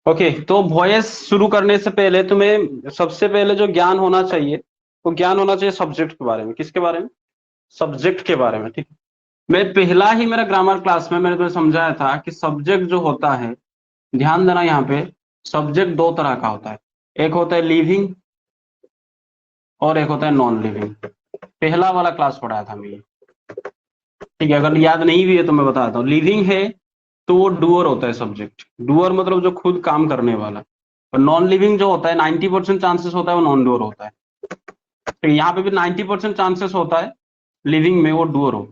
Okay, तो voice शुरू करने से पहले तुम्हें सबसे पहले जो ज्ञान होना चाहिए वो ज्ञान होना चाहिए सब्जेक्ट के बारे में। किसके बारे में? सब्जेक्ट के बारे में। ठीक है। मैं पहला ही मेरा ग्रामर क्लास में मैंने तुम्हें समझाया था कि सब्जेक्ट जो होता है, ध्यान देना यहाँ पे, सब्जेक्ट दो तरह का होता है। एक होता है लिविंग और एक होता है नॉन लिविंग। पहला वाला क्लास पढ़ाया था मैं। ठीक है, अगर याद नहीं भी है तो मैं बताता हूँ। लिविंग है तो वो डूअर होता है सब्जेक्ट। डूअर मतलब जो खुद काम करने वाला। और नॉन लिविंग जो होता है 90% चांसेस होता है वो नॉन डूअर होता है। तो यहाँ पे भी 90% चांसेस होता है लिविंग में वो डूअर हो।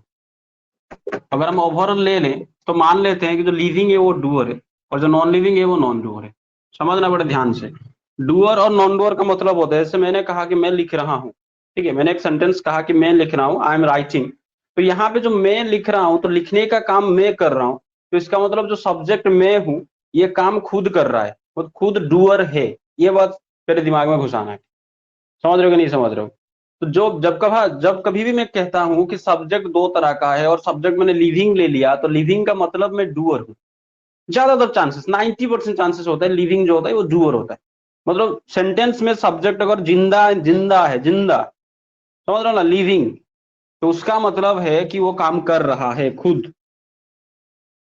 अगर हम ओवरऑल ले लें तो मान लेते हैं कि जो लिविंग है वो डूअर है और जो नॉन लिविंग है वो नॉन डूअर है। समझना बड़े ध्यान से। डूअर और नॉन डूअर का मतलब होता है, जैसे मैंने कहा कि मैं लिख रहा हूँ। ठीक है, मैंने एक सेंटेंस कहा कि मैं लिख रहा हूँ, आई एम राइटिंग। तो यहाँ पे जो मैं लिख रहा हूँ तो लिखने का काम मैं कर रहा हूँ। तो इसका मतलब जो सब्जेक्ट मैं हूँ ये काम खुद कर रहा है, वो खुद डूअर है। ये बात मेरे दिमाग में घुसाना है। समझ रहे हो कि नहीं समझ रहे हो? तो जो जब कभी भी मैं कहता हूं कि सब्जेक्ट दो तरह का है और सब्जेक्ट मैंने लिविंग ले लिया तो लिविंग का मतलब मैं डूअर हूं। ज्यादातर चांसेस 90% चांसेस होता है लिविंग जो होता है वो डूअर होता है। मतलब सेंटेंस में सब्जेक्ट अगर जिंदा जिंदा है, जिंदा, समझ रहे हो ना, लिविंग, तो उसका मतलब है कि वो काम कर रहा है खुद।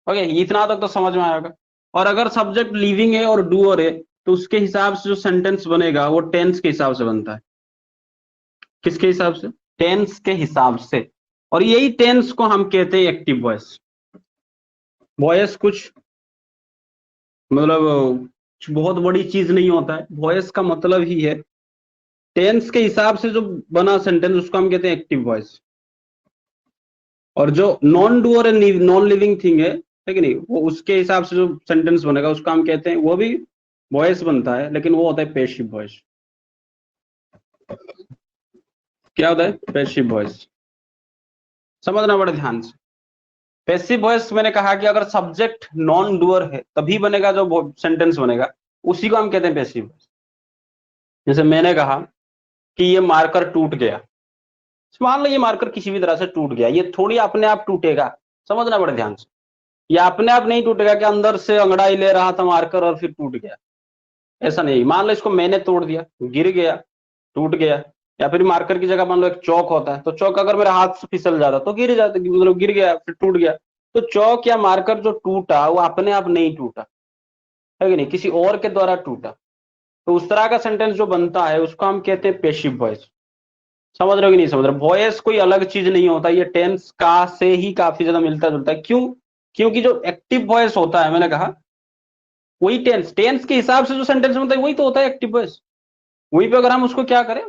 ओके, इतना तक तो समझ में आएगा। और अगर सब्जेक्ट लिविंग है और डूअर है तो उसके हिसाब से जो सेंटेंस बनेगा वो टेंस के हिसाब से बनता है। किसके हिसाब से? टेंस के हिसाब से। और यही टेंस को हम कहते हैं एक्टिव वॉइस। वॉइस कुछ मतलब बहुत बड़ी चीज नहीं होता है। वॉइस का मतलब ही है टेंस के हिसाब से जो बना सेंटेंस उसको हम कहते हैं एक्टिव वॉइस। और जो non doer non living thing है कि नहीं, वो उसके हिसाब से जो सेंटेंस बनेगा उसको हम कहते हैं, वो भी वॉइस बनता है लेकिन वो होता है पैसिव वॉइस। क्या होता है? Passive voice. समझना बड़े ध्यान से। पैसिव वॉइस मैंने कहा कि अगर सब्जेक्ट नॉन डूअर है तभी बनेगा जो सेंटेंस बनेगा, उसी को हम कहते हैं पैसिव वॉइस। जैसे मैंने कहा कि ये मार्कर टूट गया। मान लो ये मार्कर किसी भी तरह से टूट गया, ये थोड़ी अपने आप टूटेगा। समझना बड़े ध्यान से। ये अपने आप नहीं टूटेगा कि अंदर से अंगड़ाई ले रहा था मार्कर और फिर टूट गया। ऐसा नहीं। मान लो इसको मैंने तोड़ दिया, गिर गया, टूट गया। या फिर मार्कर की जगह मान लो एक चौक होता है, तो चौक अगर मेरे हाथ से फिसल जाता तो गिर जाता, मतलब गिर गया फिर टूट गया। तो चौक या मार्कर जो टूटा वो अपने आप नहीं टूटा, है कि नहीं, किसी और के द्वारा टूटा। तो उस तरह का सेंटेंस जो बनता है उसको हम कहते हैं पैसिव वॉइस। समझ रहे हो कि नहीं समझ रहे? वॉइस कोई अलग चीज नहीं होता, ये टेंस का से ही काफी ज्यादा मिलता जुलता है। क्यों? क्योंकि जो एक्टिव वॉइस होता है, मैंने कहा वही टेंस, टेंस के हिसाब से जो सेंटेंस बनता है वही तो होता है एक्टिव वॉइस। वहीं पे अगर हम उसको क्या करें,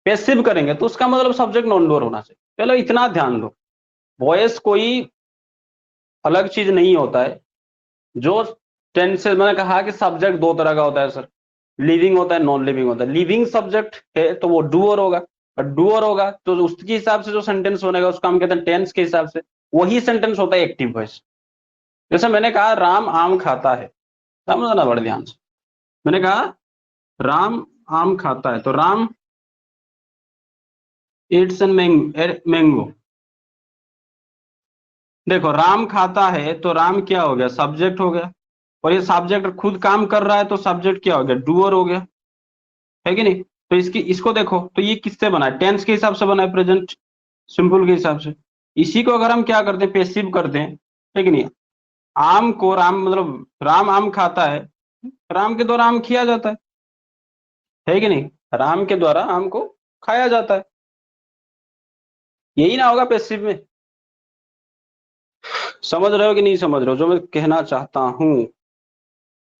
पैसिव करेंगे, तो उसका मतलब सब्जेक्ट नॉन डूअर होना चाहिए। चलो इतना ध्यान दो। वॉइस कोई अलग चीज नहीं होता है। जो टेंस से मैंने कहा कि सब्जेक्ट दो तरह का होता है सर, लिविंग होता है, नॉन लिविंग होता है। लिविंग सब्जेक्ट है तो वो डूअर होगा, और डूअर होगा तो उसके हिसाब से जो सेंटेंस बनेगा उसका हम कहते हैं टेंस के हिसाब से। वही सेंटेंस होता है एक्टिव वॉइस। जैसे मैंने कहा राम आम खाता है, समझना बड़े ध्यान से। मैंने कहा राम आम खाता है, तो राम ईट्स एन मैंगो। देखो राम खाता है तो राम क्या हो गया? सब्जेक्ट हो गया। और ये सब्जेक्ट खुद काम कर रहा है तो सब्जेक्ट क्या हो गया? डूअर हो गया, है कि नहीं? तो इसको देखो तो ये किससे बना है? टेंस के हिसाब से बना है, प्रेजेंट सिंपल के हिसाब से। इसी को अगर हम क्या करते हैं, पेसिव करते हैं, है कि नहीं। आम को राम मतलब राम आम खाता है, राम के द्वारा आम खिया जाता है कि नहीं, राम के द्वारा आम को खाया जाता है। यही ना होगा पेसिव में? समझ रहे हो कि नहीं समझ रहे हो जो मैं कहना चाहता हूं?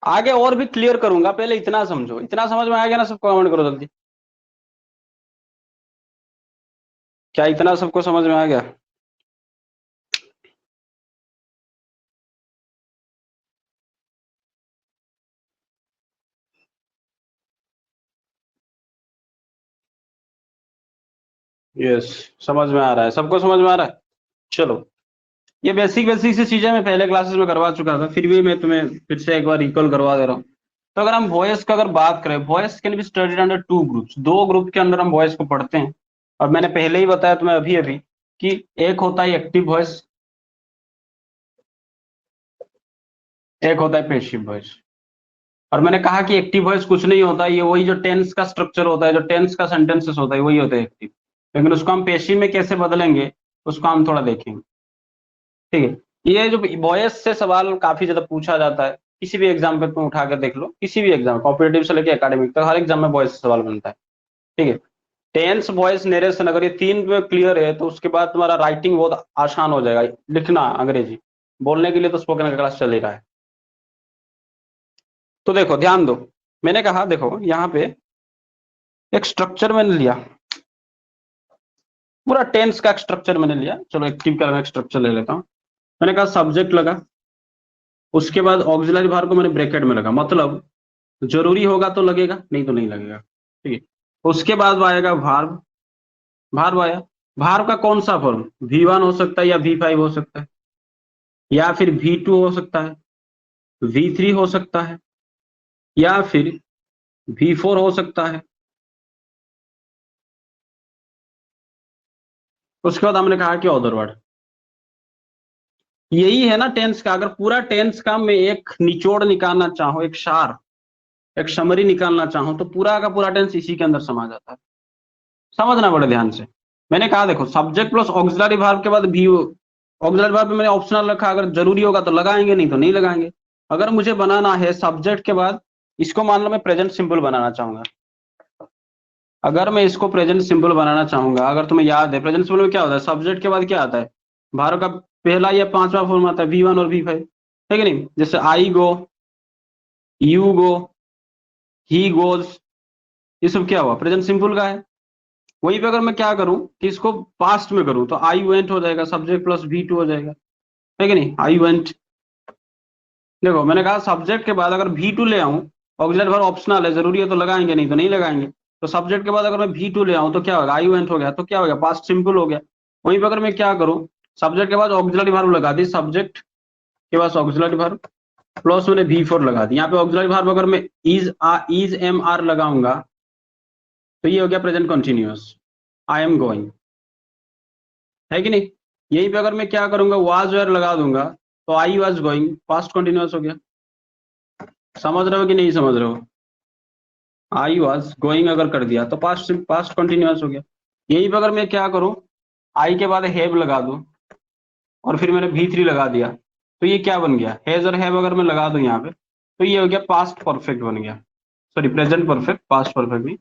आगे और भी क्लियर करूंगा, पहले इतना समझो। इतना समझ में आ गया ना सबको? कमेंट करो जल्दी। क्या इतना सबको समझ में आ गया? यस, समझ में आ रहा है सबको? समझ में आ रहा है? चलो, ये बेसिक बेसिक सी चीजें मैं पहले क्लासेस में करवा चुका था, फिर भी मैं तुम्हें फिर से एक बार रिकॉल करवा दे रहा हूँ। तो अगर हम वॉइस का अगर बात करें, voice can be studied under two groups. दो ग्रुप के अंदर हम वॉइस को पढ़ते हैं। और मैंने पहले ही बताया तुम्हें अभी अभी कि एक होता है एक्टिव वॉइस, एक होता है पैसिव वॉइस। और मैंने कहा कि एक्टिव वॉइस कुछ नहीं होता, ये वही जो टेंस का स्ट्रक्चर होता है, जो टेंस का सेंटेंसेस होता है वही होता है एक्टिव, लेकिन उसको हम पेशी में कैसे बदलेंगे उसको हम थोड़ा देखेंगे। ठीक है, ये जो वॉइस से सवाल काफी ज्यादा पूछा जाता है, किसी भी एग्जाम पे तुम उठा कर देख लो, किसी भी एग्जाम कॉम्पिटेटिव से लेकर एकेडमिक तक हर एग्जाम में वॉइस से सवाल बनता है। ठीक है, टेंस वॉइस नरेशन अगर ये तीन में क्लियर है तो उसके बाद तुम्हारा राइटिंग बहुत आसान हो जाएगा, लिखना अंग्रेजी, बोलने के लिए तो स्पोकन का क्लास चल ही रहा है। तो देखो ध्यान दो, मैंने कहा देखो यहाँ पे एक स्ट्रक्चर मैंने लिया, पूरा टेंस का स्ट्रक्चर मैंने लिया, चलो एक्टिव का एक स्ट्रक्चर ले लेता हूँ। मैंने कहा सब्जेक्ट लगा, उसके बाद ऑक्सिलरी वर्ब को मैंने ब्रैकेट में लगा, मतलब जरूरी होगा तो लगेगा, नहीं तो नहीं लगेगा। ठीक है, उसके बाद आएगा वर्ब, वर्ब आया, वर्ब का कौन सा फॉर्म, V1 हो सकता है या V5 हो सकता है, या फिर V2 हो सकता है, V3 हो सकता है, या फिर V4 हो सकता है। उसके बाद हमने कहा कि अदर वर्ड। यही है ना टेंस का, अगर पूरा टेंस का मैं एक निचोड़ निकालना चाहूं, एक सार, एक समरी निकालना चाहूं, तो पूरा का पूरा टेंस इसी के अंदर समा जाता है। समझना बड़े ध्यान से, मैंने कहा देखो सब्जेक्ट प्लस ऑक्सिलरी वर्ब के बाद भी, ऑक्सिलरी वर्ब में मैंने ऑप्शनल रखा, अगर जरूरी होगा तो लगाएंगे, नहीं तो नहीं लगाएंगे। अगर मुझे बनाना है सब्जेक्ट के बाद, इसको मान लो मैं प्रेजेंट सिंपल बनाना चाहूंगा, अगर मैं इसको प्रेजेंट सिंपल बनाना चाहूंगा, अगर तुम्हें याद है प्रेजेंट सिंपल में क्या होता है, सब्जेक्ट के बाद क्या आता है, भारत का पहला या पांचवा फॉर्म आता है V1 और V5, है कि नहीं, जैसे आई गो, यू गो, ही गोज, ये सब क्या हुआ, प्रेजेंट सिंपल का है। वहीं पे अगर मैं क्या करूं कि इसको पास्ट में करूं, तो आई वेंट हो जाएगा, सब्जेक्ट प्लस V2 हो जाएगा, है कि नहीं, आई वेंट। देखो मैंने कहा सब्जेक्ट के बाद अगर V2 ले आऊं, ऑक्सिलरी वर्ब ऑप्शनल है, जरूरी है तो लगाएंगे, नहीं तो नहीं लगाएंगे। तो सब्जेक्ट के बाद अगर मैं V2 ले आऊं तो क्या होगा, आई वेंट हो गया, तो क्या हो गया, पास्ट सिंपल हो गया। वहीं पर अगर मैं क्या करूं, सब्जेक्ट के बाद ऑक्सिलरी वर्ब लगा दी, सब्जेक्ट के बाद ऑक्सिलरी वर्ब प्लस मैंने V4 लगा दी, यहाँ पे ऑक्सिलरी वर्ब अगर मैं इज एम आर लगाऊंगा तो ये हो गया present continuous, I am going, है कि नहीं। यहीं पे अगर मैं क्या करूंगा, वाज वेयर लगा दूंगा तो I was going, past continuous हो गया। समझ रहे हो कि नहीं समझ रहे हो, आई वाज गोइंग अगर कर दिया तो पास्ट पास्ट कंटिन्यूअस हो गया। यहीं पे अगर मैं क्या करूं, आई के बाद हैव लगा दूं और फिर मैंने V3 लगा दिया, तो ये क्या बन गया, हैज और हैव अगर मैं लगा दूं यहाँ पे, तो ये हो गया पास्ट परफेक्ट बन गया, sorry present perfect, past perfect नहीं,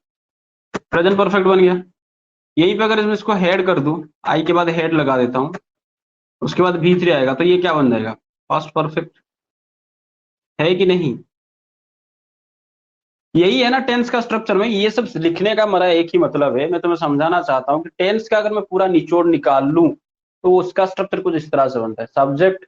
प्रेजेंट परफेक्ट बन गया। यहीं पे अगर इसमें इसको हेड कर दूं, आई के बाद हेड लगा देता हूँ, उसके बाद V3 आएगा, तो ये क्या बन जाएगा, पास्ट परफेक्ट, है कि नहीं। यही है ना टेंस का स्ट्रक्चर में, ये सब लिखने का मेरा एक ही मतलब है, मैं तुम्हें समझाना चाहता हूँ कि टेंस का अगर मैं पूरा निचोड़ निकाल लूं तो उसका स्ट्रक्चर कुछ इस तरह से बनता है, सब्जेक्ट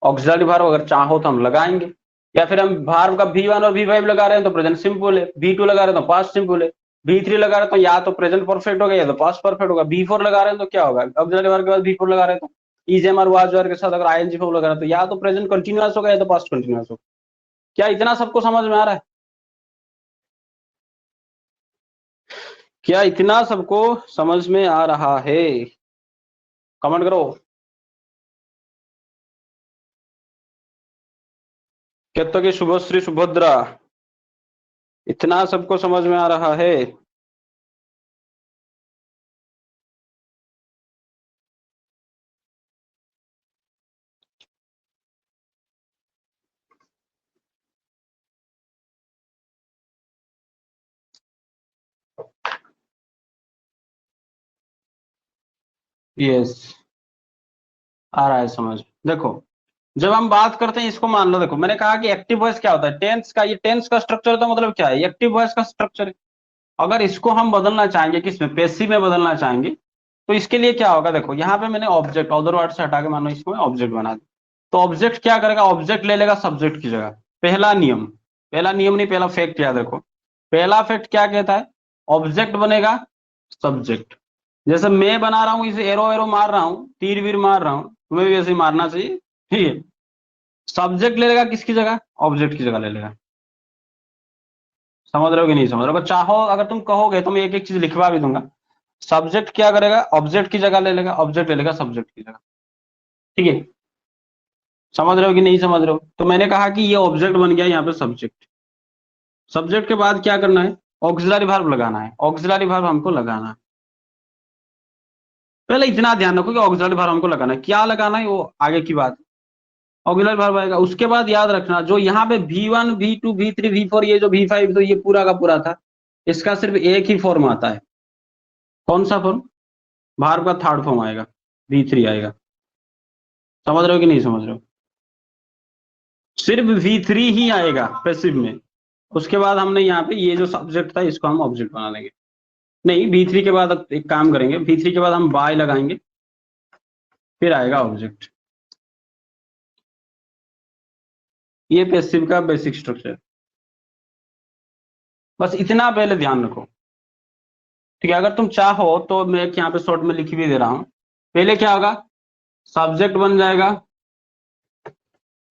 ऑक्सिलरी वर्ब अगर चाहो तो हम लगाएंगे, या फिर हम वर्ब का V1 और V5 लगा रहे हैं तो प्रेजेंट सिंपल है, V2 लगा रहे हैं तो पास्ट सिंपल है, V3 लगा रहे हैं तो या तो प्रेजेंट परफेक्ट होगा या तो पास्ट परफेक्ट होगा, V4 लगा रहे हैं तो क्या होगा, ऑक्सिलरी वर्ब के बाद V4 लगा रहे हैं तो इज एम और वाज वेयर के साथ अगर ING फॉर्म लगा रहे हैं तो या तो प्रेजेंट कंटिन्यूअस होगा या तो पास्ट कंटिन्यूअस होगा। क्या इतना सबको समझ में आ रहा है, क्या इतना सबको समझ में आ रहा है, कमेंट करो। कहते कि शुभश्री सुभद्रा, इतना सबको समझ में आ रहा है। यस, आ रहा है समझ। देखो जब हम बात करते हैं इसको मान लो, देखो मैंने कहा कि एक्टिव वॉइस क्या होता है, टेंस का, ये टेंस का स्ट्रक्चर तो मतलब क्या है, एक्टिव वॉइस का स्ट्रक्चर है। अगर इसको हम बदलना चाहेंगे किसमें, पैसिव में बदलना चाहेंगे, तो इसके लिए क्या होगा, देखो यहाँ पे मैंने ऑब्जेक्ट अदर वर्ड से हटा के मानो इसको ऑब्जेक्ट बना दिया, तो ऑब्जेक्ट क्या करेगा, ऑब्जेक्ट ले लेगा सब्जेक्ट की जगह। पहला नियम, पहला नियम नहीं पहला फैक्ट याद रखो, पहला फैक्ट क्या कहता है, ऑब्जेक्ट बनेगा सब्जेक्ट। जैसे मैं बना रहा हूँ इसे, एरो एरो मार रहा हूँ, तीर वीर मार रहा हूँ, तुम्हें भी ऐसे ही मारना चाहिए। ठीक है, सब्जेक्ट ले लेगा किसकी जगह, ऑब्जेक्ट की जगह ले लेगा। समझ रहे हो कि नहीं समझ रहे हो, अगर चाहो अगर तुम कहोगे तो मैं एक एक चीज लिखवा भी दूंगा। सब्जेक्ट क्या करेगा, ऑब्जेक्ट की जगह ले लेगा, ऑब्जेक्ट ले लेगा सब्जेक्ट की जगह। ठीक है, समझ रहे हो कि नहीं समझ रहे हो, तो मैंने कहा कि ये ऑब्जेक्ट बन गया यहाँ पे सब्जेक्ट, सब्जेक्ट के बाद क्या करना है, ऑक्सिलरी वर्ब लगाना है, ऑक्सिलरी वर्ब हमको लगाना है। पहले इतना ध्यान रखो कि ऑक्सिलरी वर्ब हमको लगाना है, क्या लगाना है वो आगे की बात। ऑक्सिलरी वर्ब आएगा, उसके बाद याद रखना जो यहाँ पे V1 V2 V3 V4 ये जो V5 तो ये पूरा का पूरा था, इसका सिर्फ एक ही फॉर्म आता है। कौन सा फॉर्म, वर्ब का थर्ड फॉर्म आएगा, V3 आएगा। समझ रहे हो कि नहीं समझ रहे हो, सिर्फ V3 ही आएगा पैसिव में। उसके बाद हमने यहाँ पे ये जो सब्जेक्ट था इसको हम ऑब्जेक्ट बना लेंगे। नहीं, V3 के बाद एक काम करेंगे, V3 के बाद हम बाय लगाएंगे, फिर आएगा ऑब्जेक्ट। ये पैसिव का बेसिक स्ट्रक्चर, बस इतना पहले ध्यान रखो। ठीक है, अगर तुम चाहो तो मैं यहाँ पे शॉर्ट में लिख भी दे रहा हूं। पहले क्या होगा, सब्जेक्ट बन जाएगा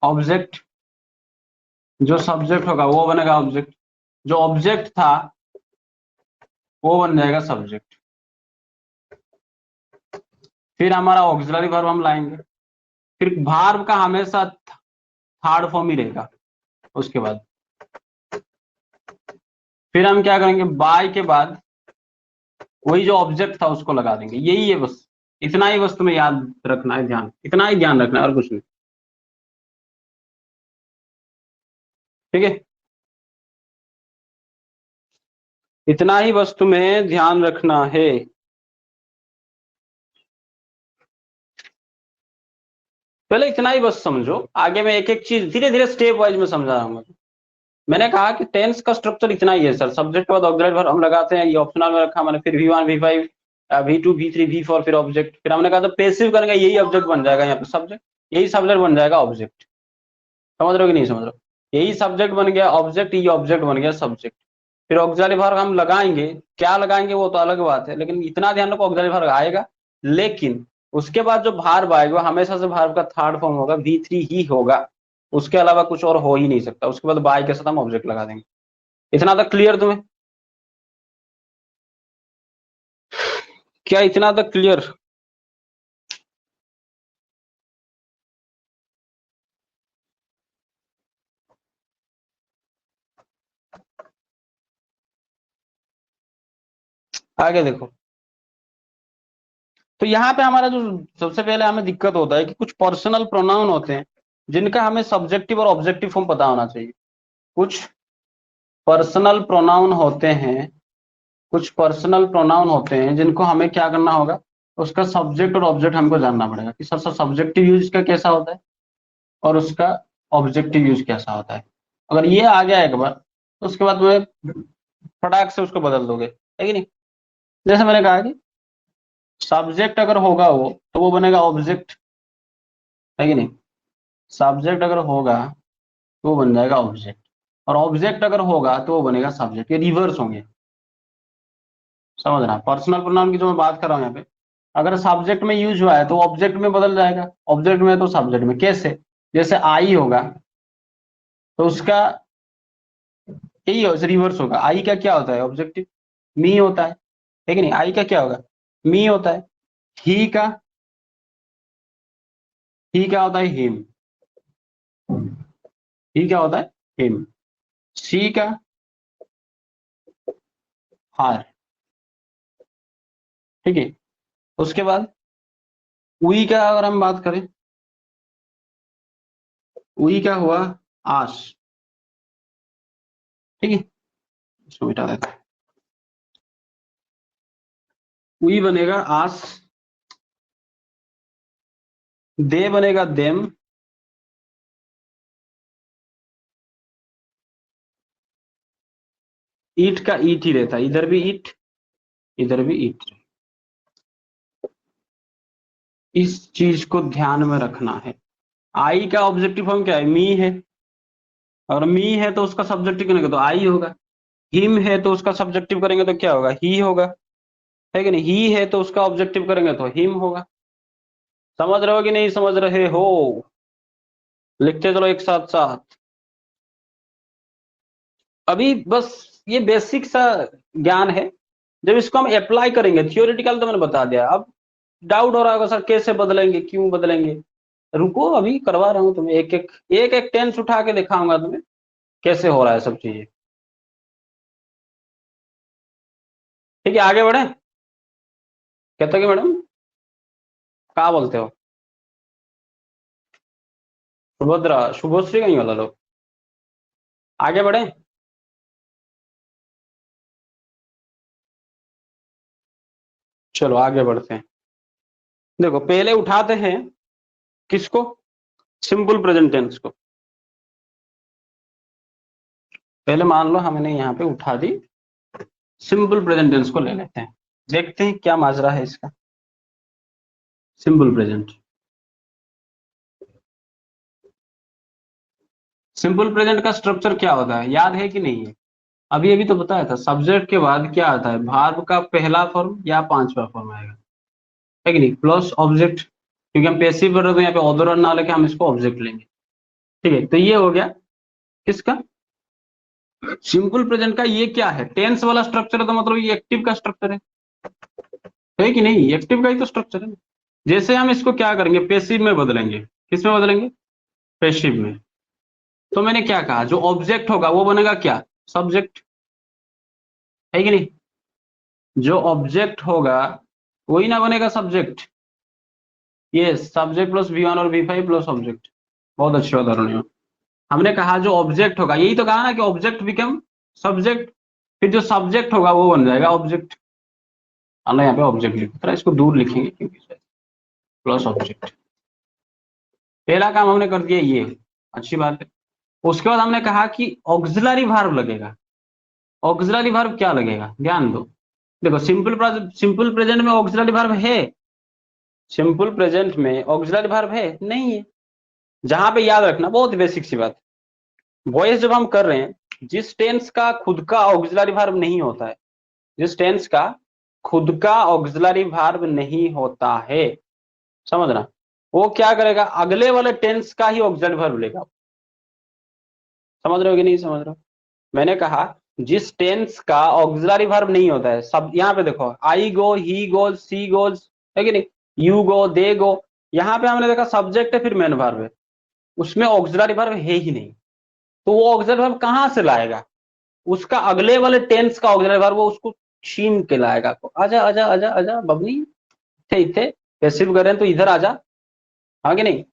ऑब्जेक्ट, जो सब्जेक्ट होगा वो बनेगा ऑब्जेक्ट, जो ऑब्जेक्ट था वो बन जाएगा सब्जेक्ट। फिर हमारा ऑक्सिलरी वर्ब हम लाएंगे, फिर वर्ब का हमेशा थर्ड फॉर्म ही रहेगा। उसके बाद फिर हम क्या करेंगे, बाय के बाद वही जो ऑब्जेक्ट था उसको लगा देंगे। यही है बस, इतना ही बस तुम्हें याद रखना है, ध्यान इतना ही ध्यान रखना है और कुछ नहीं। ठीक है, इतना ही बस तुम्हें ध्यान रखना है। पहले इतना ही बस समझो, आगे मैं एक एक चीज धीरे धीरे स्टेप वाइज में समझा रहा हूँ। मैंने कहा कि टेंस का स्ट्रक्चर इतना ही है सर, सब्जेक्ट के बाद ऑब्जेक्ट वर्ब हम लगाते हैं, ये ऑप्शनल में रखा मैंने, फिर V1 V5 V2 V3 V4 फिर ऑब्जेक्ट, फिर हमने कहा तो पैसिव करेंगे यही ऑब्जेक्ट बन जाएगा, यहाँ पे सब्जेक्ट यही सब्जेक्ट बन जाएगा ऑब्जेक्ट। समझ रहे हो कि नहीं समझ रहे हो, यही सब्जेक्ट बन गया ऑब्जेक्ट, ये ऑब्जेक्ट बन गया सब्जेक्ट। फिर ऑक्सिलरी वर्ब हम लगाएंगे, क्या लगाएंगे वो तो अलग बात है, लेकिन इतना ध्यान रखो ऑक्सिलरी वर्ब आएगा, लेकिन उसके बाद जो वर्ब आएगा हमेशा से वर्ब का थर्ड फॉर्म होगा, V3 ही होगा, उसके अलावा कुछ और हो ही नहीं सकता। उसके बाद बाय के साथ हम ऑब्जेक्ट लगा देंगे। इतना तक क्लियर तुम्हें, क्या इतना तक क्लियर। आगे देखो, तो यहाँ पे हमारा जो सबसे पहले हमें दिक्कत होता है कि कुछ पर्सनल प्रोनाउन होते हैं जिनका हमें सब्जेक्टिव और ऑब्जेक्टिव फॉर्म पता होना चाहिए। कुछ पर्सनल प्रोनाउन होते हैं, कुछ पर्सनल प्रोनाउन होते हैं जिनको हमें क्या करना होगा, उसका सब्जेक्ट और ऑब्जेक्ट हमको जानना पड़ेगा कि सर सब्जेक्टिव यूज का कैसा होता है और उसका ऑब्जेक्टिव यूज कैसा होता है। अगर ये आ गया एक बार तो उसके बाद में फटाक से उसको बदल दोगे, है कि नहीं। जैसे मैंने कहा कि सब्जेक्ट अगर होगा वो तो वो बनेगा ऑब्जेक्ट, है कि नहीं। सब्जेक्ट अगर होगा तो वो बन जाएगा ऑब्जेक्ट, और ऑब्जेक्ट अगर होगा तो वो बनेगा सब्जेक्ट, ये रिवर्स होंगे। समझ रहा, पर्सनल प्रोनाउन की जो मैं बात कर रहा हूँ यहाँ पे, अगर सब्जेक्ट में यूज हुआ है तो ऑब्जेक्ट में बदल जाएगा, ऑब्जेक्ट में तो सब्जेक्ट में। कैसे, जैसे आई होगा तो उसका यही रिवर्स होगा। आई का क्या होता है, ऑब्जेक्टिव, मी होता है कि नहीं। आई का क्या होगा, मी होता है। ही का, ही क्या होता है, हिम। ही क्या होता है, हिम। शी का, हार। ठीक है, उसके बाद वी का अगर हम बात करें, वी का हुआ आश। ठीक है, इसको मिटा देते हैं। वी बनेगा आस, दे बनेगा देम, ईट का ईट ही रहता है, इधर भी ईट इधर भी ईट। इस चीज को ध्यान में रखना है। आई का ऑब्जेक्टिव फॉर्म क्या है, मी है, और मी है तो उसका सब्जेक्टिव करेंगे तो आई होगा। हिम है तो उसका सब्जेक्टिव करेंगे तो क्या होगा, ही होगा, है कि नहीं। ही है तो उसका ऑब्जेक्टिव करेंगे तो हिम होगा। समझ रहे हो कि नहीं समझ रहे हो, लिखते चलो एक साथ साथ। अभी बस ये बेसिक सा ज्ञान है, जब इसको हम अप्लाई करेंगे, थियोरिटिकल तो मैंने बता दिया, अब डाउट हो रहा होगा सर कैसे बदलेंगे क्यों बदलेंगे, रुको अभी करवा रहा हूं तुम्हें, एक एक टेंस उठा के दिखाऊंगा तुम्हें कैसे हो रहा है सब चीजें। ठीक है, आगे बढ़े। कहते कि मैडम क्या बोलते हो, सुभद्रा शुभश्री कहीं वाला लोग, आगे बढ़े। चलो आगे बढ़ते हैं। देखो पहले उठाते हैं किसको, सिंपल प्रेजेंट टेंस को। पहले मान लो हमने यहाँ पे उठा दी, सिंपल प्रेजेंट टेंस को ले लेते हैं, देखते हैं क्या माजरा है इसका। सिंपल प्रेजेंट, सिंपल प्रेजेंट का स्ट्रक्चर क्या होता है, याद है कि नहीं है? अभी अभी तो बताया था, सब्जेक्ट के बाद क्या आता है, भार्ब का पहला फॉर्म या पांचवा फॉर्म आएगा, है कि नहीं, प्लस ऑब्जेक्ट, क्योंकि हम पैसिव वर्ब में यहाँ पे ऑब्जर्वर ना लेके हम इसको ऑब्जेक्ट लेंगे। ठीक है, तो ये हो गया किसका, सिंपल प्रेजेंट का। ये क्या है, टेंस वाला स्ट्रक्चर है, तो मतलब ये एक्टिव का स्ट्रक्चर है कि नहीं, एक्टिव का ही तो स्ट्रक्चर है। जैसे हम इसको क्या करेंगे, पैसिव में बदलेंगे, किस में बदलेंगे, पैसिव में। तो मैंने क्या कहा, जो ऑब्जेक्ट होगा वो बनेगा क्या, सब्जेक्ट, है कि नहीं, जो ऑब्जेक्ट होगा वही ना बनेगा सब्जेक्ट। ये सब्जेक्ट प्लस V1 और V5 प्लस ऑब्जेक्ट, बहुत अच्छे उदाहरण है। हमने कहा जो ऑब्जेक्ट होगा, यही तो कहा ना कि ऑब्जेक्ट बिकम सब्जेक्ट, फिर जो सब्जेक्ट होगा वो बन जाएगा ऑब्जेक्ट। हमने यहाँ पे ऑब्जेक्ट लिखा था, इसको दूर लिखेंगे क्योंकि प्लस ऑब्जेक्ट। पहला काम हमने कर दिया ये, अच्छी बात है। उसके बाद हमने कहा कि ऑक्सिलरी वर्ब लगेगा। ऑक्सिलरी वर्ब क्या लगेगा, ध्यान दो। देखो सिंपल प्रेजेंट में ऑक्सिलरी वर्ब है, सिंपल प्रेजेंट में ऑक्सिलरी वर्ब है नहीं है। जहां पे याद रखना, बहुत बेसिक सी बात, वॉइस जब हम कर रहे हैं, जिस टेंस का खुद का ऑक्सिलरी वर्ब नहीं होता है, जिस टेंस का खुद का ऑक्सिलरी वर्ब नहीं होता है, समझना, वो क्या करेगा, अगले वाले टेंस का ही ऑक्सिलरी वर्ब लेगा। समझ रहे हो कि नहीं समझ रहे हो? मैंने कहा जिस टेंस का ऑक्सिलरी वर्ब नहीं होता है, सब यहाँ पे देखो, आई गो, ही गोज, सी गोज, है कि नहीं, यू गो, दे गो, यहाँ पे हमने देखा सब्जेक्ट है फिर मेन वर्ब है, उसमें ऑक्सिलरी वर्ब है ही नहीं। तो वो ऑक्सिलरी वर्ब कहां से लाएगा, उसका अगले वाले टेंस का ऑक्सिलरी वर्ब वो उसको छीन के लाएगा। आजा आजा आजा आजा बबनी, थे इथे पैसिव कर रहे हैं तो इधर आजा, हाँ कि नहीं।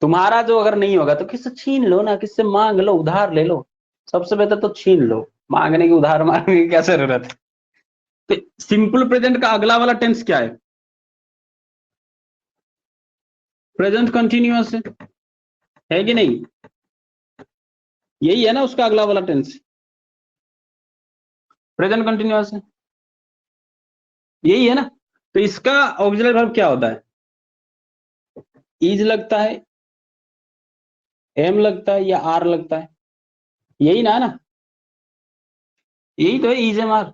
तुम्हारा जो अगर नहीं होगा तो किससे छीन लो ना, किससे मांग लो, उधार ले लो, सबसे बेहतर तो छीन लो, मांगने की उधार मांगने की क्या जरूरत है। तो सिंपल प्रेजेंट का अगला वाला टेंस क्या है, प्रेजेंट कंटिन्यूअस है कि नहीं, यही है ना उसका अगला वाला टेंस, प्रेजेंट कंटिन्यूअस है, यही है ना। तो इसका ऑक्सिलरी वर्ब क्या होता है, इज लगता है, एम लगता है या आर लगता है, यही ना है ना, यही तो है इज एम आर।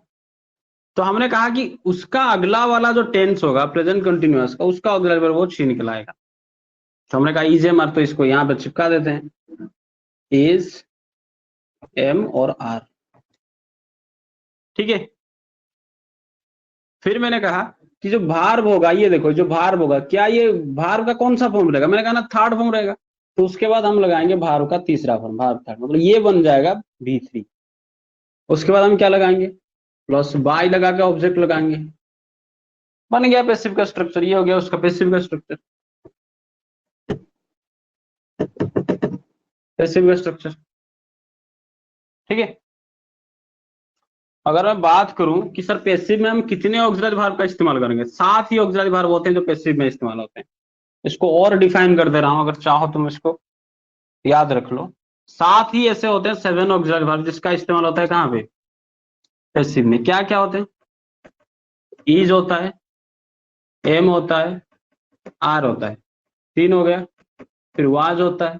तो हमने कहा कि उसका अगला वाला जो टेंस होगा प्रेजेंट कंटिन्यूअस का, उसका ऑक्सिलरी वर्ब वो छीन के लाएगा। तो हमने कहा इज एम आर, तो इसको यहां पे चिपका देते हैं, इज एम और आर, ठीक है। फिर मैंने कहा कि जो भार्ब होगा, ये देखो जो भार्ब होगा, क्या ये भार्ब का कौन सा फॉर्म रहेगा, मैंने कहा ना थर्ड फॉर्म रहेगा। तो उसके बाद हम लगाएंगे भार्ब का तीसरा फॉर्म, भार्ब थर्ड, मतलब ये बन जाएगा V3। उसके बाद हम क्या लगाएंगे, प्लस बाय लगा के ऑब्जेक्ट लगाएंगे, बन गया पैसिव का स्ट्रक्चर, ये हो गया उसका पैसिव का स्ट्रक्चर, पैसिव का स्ट्रक्चर, ठीक है। अगर मैं बात करूं कि सर पैसिव में हम कितने ऑक्सिलरी वर्ब का इस्तेमाल करेंगे, 7 ही ऑक्सिलरी वर्ब होते हैं जो पैसिव में इस्तेमाल होते हैं। इसको और डिफाइन कर दे रहा हूं, अगर चाहो तुम इसको याद रख लो। 7 ही ऐसे होते हैं, 7 ऑक्सिलरी वर्ब जिसका इस्तेमाल होता है कहां पे, पैसिव में। क्या क्या होते हैं, इज होता है, एम होता है, आर होता है, 3 हो गया। फिर वाज होता है,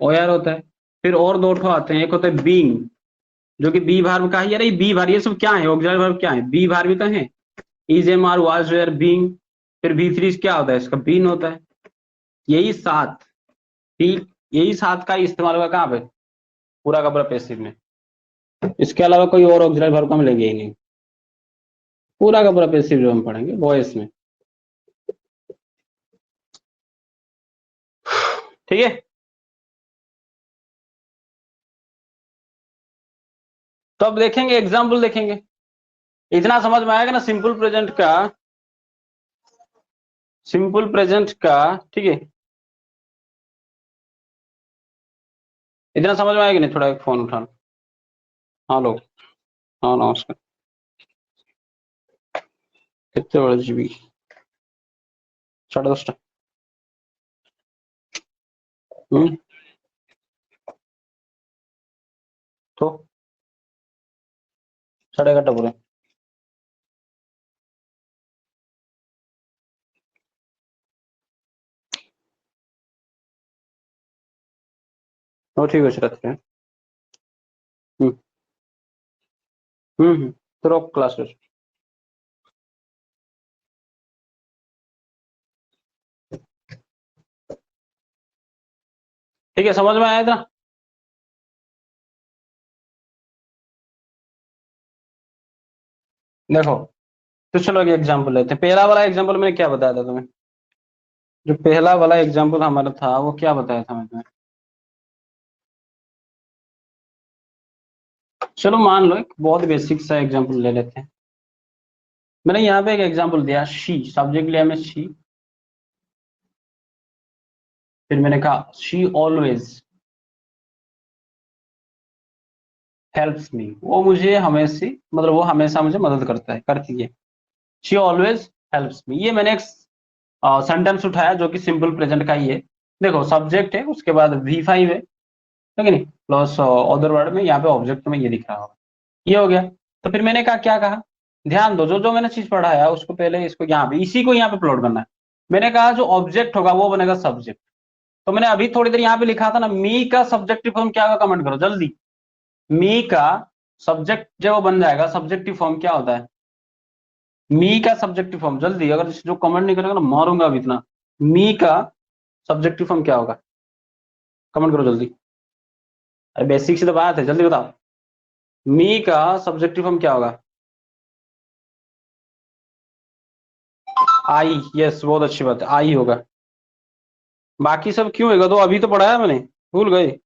ओआर होता है, फिर और 2 ठो आते हैं, एक होता है बीइंग, जो कि बी वर्ब का है। यार ये बी वर्ब, ये सब क्या है, ऑक्सिलरी वर्ब क्या है, बी वर्ब ही तो है, is am are was were being. फिर V3 क्या होता है, इसका बीन होता है। यही 7, ठीक, यही 7 का इस्तेमाल होगा कहां पे, पूरा का पूरा पैसिव में। इसके अलावा कोई और ऑक्सिलरी वर्ब हम लेंगे ही नहीं, पूरा का पूरा पैसिव जो हम पढ़ेंगे वॉइस में, ठीक है। तो अब देखेंगे एग्जाम्पल देखेंगे, इतना समझ में आएगा ना सिंपल प्रेजेंट का, सिंपल प्रेजेंट का, ठीक है। इतना समझ में आएगा नहीं, थोड़ा एक फोन उठाना। हेलो। हाँ नमस्कार। कितने बड़े जीबी? 10:30। हम्म। तो 11:30 पूरे। ठीक আছে রাত্রে। হুম হুম হুম। তোর ক্লাস আছে। ठीक है, समझ में आया था। देखो, तो चलो एक एग्जांपल लेते हैं। पहला वाला एग्जांपल मैंने क्या बताया था तुम्हें? जो पहला वाला एग्जांपल हमारा था वो क्या बताया था मैं तुम्हें? चलो मान लो एक बहुत बेसिक सा एग्जांपल ले लेते हैं। मैंने यहाँ पे एक एग्जांपल दिया, शी, सब्जेक्ट लिया मैं शी। फिर मैंने कहा शी ऑलवेज हेल्प्स मी, वो मुझे हमेशा, मतलब वो हमेशा मुझे मदद करता है, करती है। शी ऑलवेज हेल्प्स मी, ये मैंने एक सेंटेंस उठाया जो कि सिंपल प्रेजेंट का ही है। देखो सब्जेक्ट है, उसके बाद V5 है, ठीक है नहीं, प्लस अदर वर्ड में यहाँ पे ऑब्जेक्ट में ये दिख रहा होगा। ये हो गया। तो फिर मैंने कहा क्या कहा, ध्यान दो, जो जो मैंने चीज पढ़ा है उसको पहले इसको यहाँ पे, इसी को यहाँ पे प्लॉट करना है। मैंने कहा जो ऑब्जेक्ट होगा वो बनेगा सब्जेक्ट। तो मैंने अभी थोड़ी देर यहाँ पे लिखा था ना, मी का सब्जेक्टिव फॉर्म क्या होगा, कमेंट करो जल्दी। मी का सब्जेक्ट जब वो बन जाएगा, सब्जेक्टिव फॉर्म क्या होता है? मी का सब्जेक्टिव फॉर्म, जल्दी, अगर जो कमेंट नहीं करेगा ना मारूंगा अभी इतना। मी का सब्जेक्टिव फॉर्म क्या होगा? कमेंट करो जल्दी। अरे बेसिक सी तो बात है, जल्दी बताओ। मी का सब्जेक्टिव फॉर्म क्या होगा? आई, यस, बहुत अच्छी बात है, आई होगा। बाकी सब क्यों होगा, तो अभी तो पढ़ा है मैंने, भूल गए?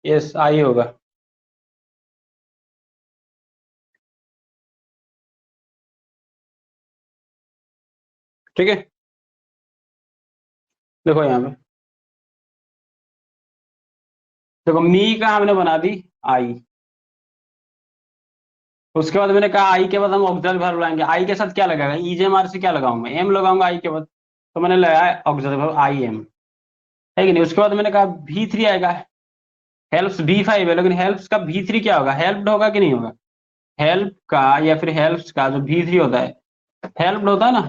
यस, आई होगा। ठीक है, देखो यहाँ पे, देखो मी का हमने बना दी आई। उसके बाद मैंने कहा आई के बाद हम ऑक्सिलरी वर्ब लाएंगे, आई के साथ क्या लगेगा, EJMR से क्या लगाऊंगा, एम लगाऊंगा आई के बाद। तो मैंने लगाया ऑक्सिलरी वर्ब आई एम, है कि नहीं। उसके बाद मैंने कहा V3 आएगा। हेल्प्स V5 है, लेकिन हेल्प्स का V3 क्या होगा, हेल्प्ड होगा कि नहीं होगा? हेल्प का या फिर हेल्प्स का जो V3 होता है, हेल्प्ड होता है ना।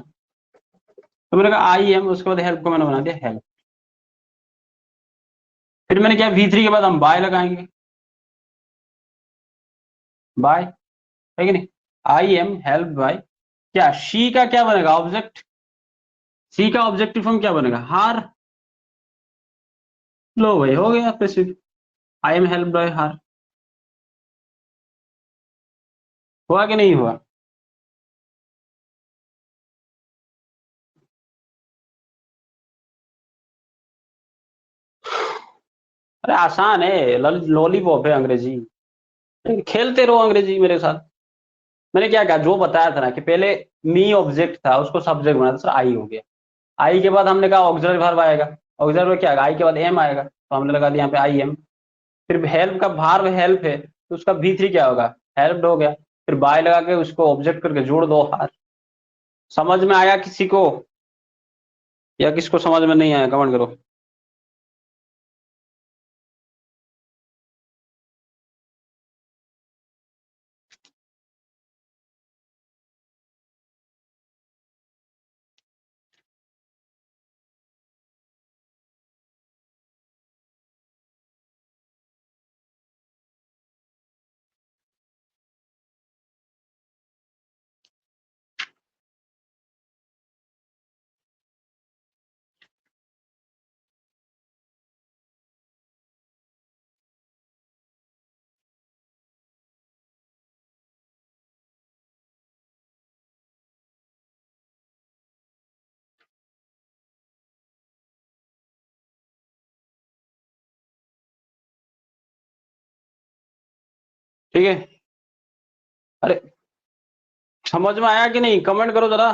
तो मैंने कहा आई एम, उसके बाद हेल्प को मैंने बना दिया हेल्प। फिर मैंने क्या, V3 के बाद हम बाय लगाएंगे, बाय, है कि नहीं। आई एम हेल्प बाय, क्या शी का क्या बनेगा, ऑब्जेक्ट। सी का ऑब्जेक्टिव फॉर्म क्या बनेगा, हार। लो भाई, हो गया passive. I am help by हार। हुआ कि नहीं हुआ? अरे आसान है, लॉलीपॉप है अंग्रेजी। खेलते रहो अंग्रेजी मेरे साथ। मैंने क्या कहा, जो बताया था ना कि पहले मी ऑब्जेक्ट था, उसको सब्जेक्ट बनाया था, सर आई हो गया। आई के बाद हमने कहा ऑक्सिलरी वर्ब आएगा, ऑक्सिलरी वर्ब क्या आएगा, आई के बाद एम आएगा, तो हमने लगा दिया यहाँ पे आई एम। फिर हेल्प का भार हेल्प है, तो उसका V3 क्या होगा, हेल्प्ड हो गया। फिर बाय लगा के उसको ऑब्जेक्ट करके जोड़ दो हार। समझ में आया किसी को, या किसको समझ में नहीं आया, कमेंट करो। ठीक है। अरे समझ में आया कि नहीं, कमेंट करो जरा।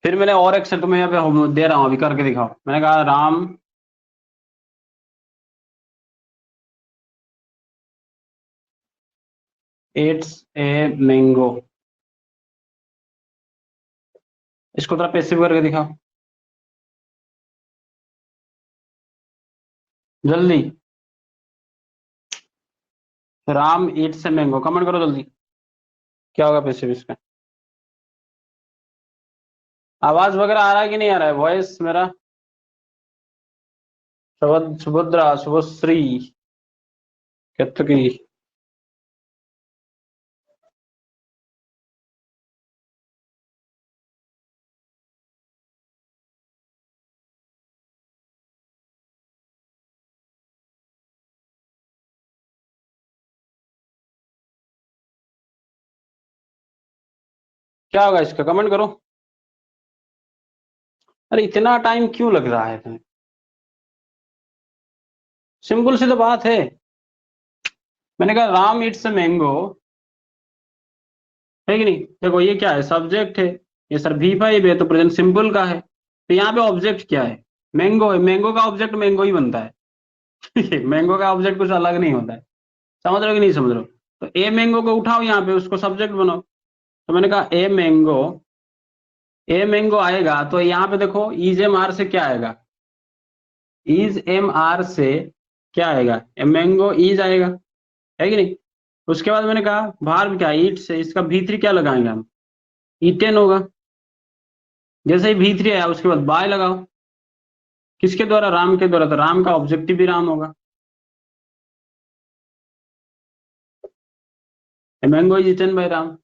फिर मैंने और एक सेट तुम्हें यहाँ पे दे रहा हूं, अभी करके दिखाओ। मैंने कहा राम eats ए मैंगो। इसको थोड़ा पैसिव करके दिखाओ जल्दी। Ram eats a mango, comment करो जल्दी। क्या होगा पैसिव इसका? आवाज वगैरह आ रहा है कि नहीं आ रहा है, वॉइस मेरा? सुभद्रा, शुभश्री, केतकी। क्या होगा इसका, कमेंट करो। अरे इतना टाइम क्यों लग रहा है तुम्हें? सिंपल सी तो बात है। मैंने कहा राम इट्स मैंगो, है कि नहीं? देखो ये क्या है, सब्जेक्ट है। ये सर V5 है तो प्रेजेंट सिंपल का है। तो यहाँ पे ऑब्जेक्ट क्या है? मैंगो है। मैंगो का ऑब्जेक्ट मैंगो ही बनता है। ठीक है, मैंगो का ऑब्जेक्ट कुछ अलग नहीं होता है। समझ रहे हो कि नहीं समझ रहे हो? तो ए मैंगो को उठाओ, यहाँ पे उसको सब्जेक्ट बनाओ। तो मैंने कहा ए मैंगो, ए मैंगो आएगा तो यहाँ पे देखो इज एम आर से क्या आएगा? इज एम आर से क्या आएगा? ए मैंगो इज आएगा, है कि नहीं? उसके बाद मैंने कहा भार्ब क्या, ईट से इसका V3 क्या लगाएंगे हम? ईटेन होगा। जैसे ही V3 आया उसके बाद बाय लगाओ। किसके द्वारा? राम के द्वारा। तो राम का ऑब्जेक्टिव भी राम होगा। A mango is eaten by Ram.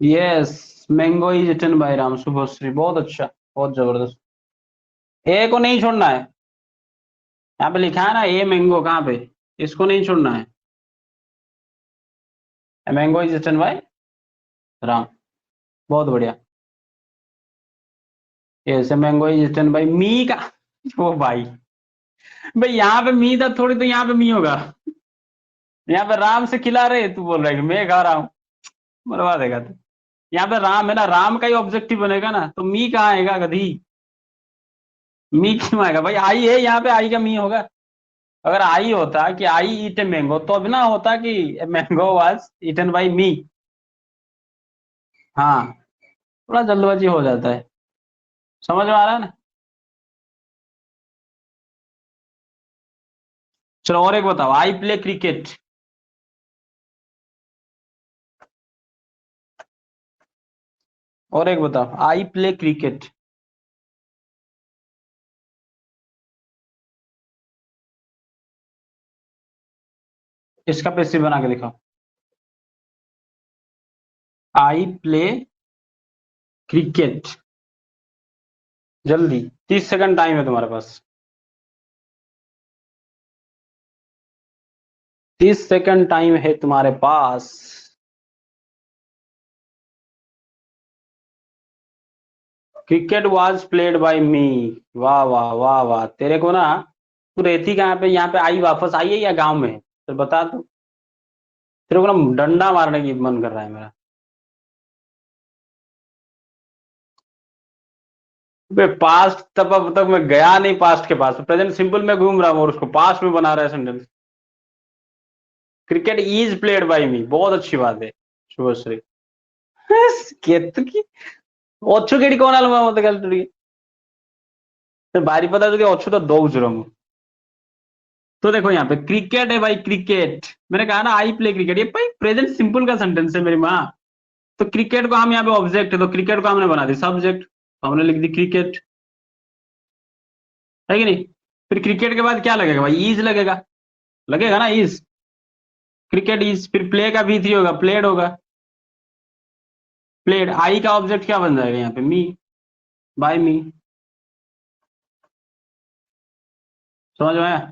Yes, mango is eaten by Ram, Shubhashree, बहुत अच्छा, बहुत जबरदस्त। ए को नहीं छोड़ना है। यहाँ पे लिखा है ना ए मैंगो, कहाँ पे? इसको नहीं छोड़ना है। A mango is eaten by Ram, बहुत बढ़िया। Yes, a mango is eaten by me का। ओ भाई, भाई यहाँ पे मी था थोड़ी, तो यहाँ पे मी होगा। यहाँ पे राम से खिला रहे, तू बोल रहा है कि मैं खा रहा हूँ। मरवा देगा तू। यहाँ पे राम है ना, राम का ही ऑब्जेक्टिव बनेगा ना, तो मी कहाँ आएगा गधी? मी क्यों आएगा भाई? आई है यहाँ पे, आई का मी होगा। अगर आई होता कि आई ईट ए मैंगो, तो अब ना होता कि मैंगो वाज ईटन बाई मी। हाँ, थोड़ा जल्दबाजी हो जाता है। समझ में आ रहा है ना? चलो और एक बताओ, आई प्ले क्रिकेट। और एक बताओ, आई प्ले क्रिकेट। इसका पैसिव बना के दिखाओ। आई प्ले क्रिकेट, जल्दी, 30 सेकंड टाइम है तुम्हारे पास। 30 सेकंड टाइम है तुम्हारे पास। क्रिकेट वॉज प्लेड बाय मी। वाह वाह वाह वाह, तेरे को ना, तू रहती कहाँ पे? यहाँ पे आई वापस आई है या गांव में है? तो बता तू। तेरे को ना डंडा मारने की मन कर रहा है मेरा। बे पास्ट तब, अब तक मैं गया नहीं पास्ट के पास, प्रेजेंट सिंपल में घूम रहा हूँ और उसको पास्ट में बना रहा है sentence. Cricket is played by me, बहुत अच्छी बात है शुभश्री। केतकी अच्छु केड़ी कौन आलू मत गल टुड़ी बारी पता तो अच्छु तो दो रहा। तो देखो यहाँ पे क्रिकेट है भाई, क्रिकेट। मैंने कहा ना आई प्ले क्रिकेट, ये भाई प्रेजेंट सिंपल का सेंटेंस है मेरी माँ। तो क्रिकेट को हम यहाँ पे ऑब्जेक्ट है, तो क्रिकेट को हमने बना दी सब्जेक्ट, तो हमने लिख दी क्रिकेट, है कि नहीं? फिर क्रिकेट के बाद क्या लगेगा भाई? इज लगेगा, लगेगा ना इज। क्रिकेट इज, फिर प्ले का V3 होगा, प्लेड होगा। प्लेड, आई का ऑब्जेक्ट क्या बन जाएगा यहाँ पे? मी, बाय मी। समझ में आया?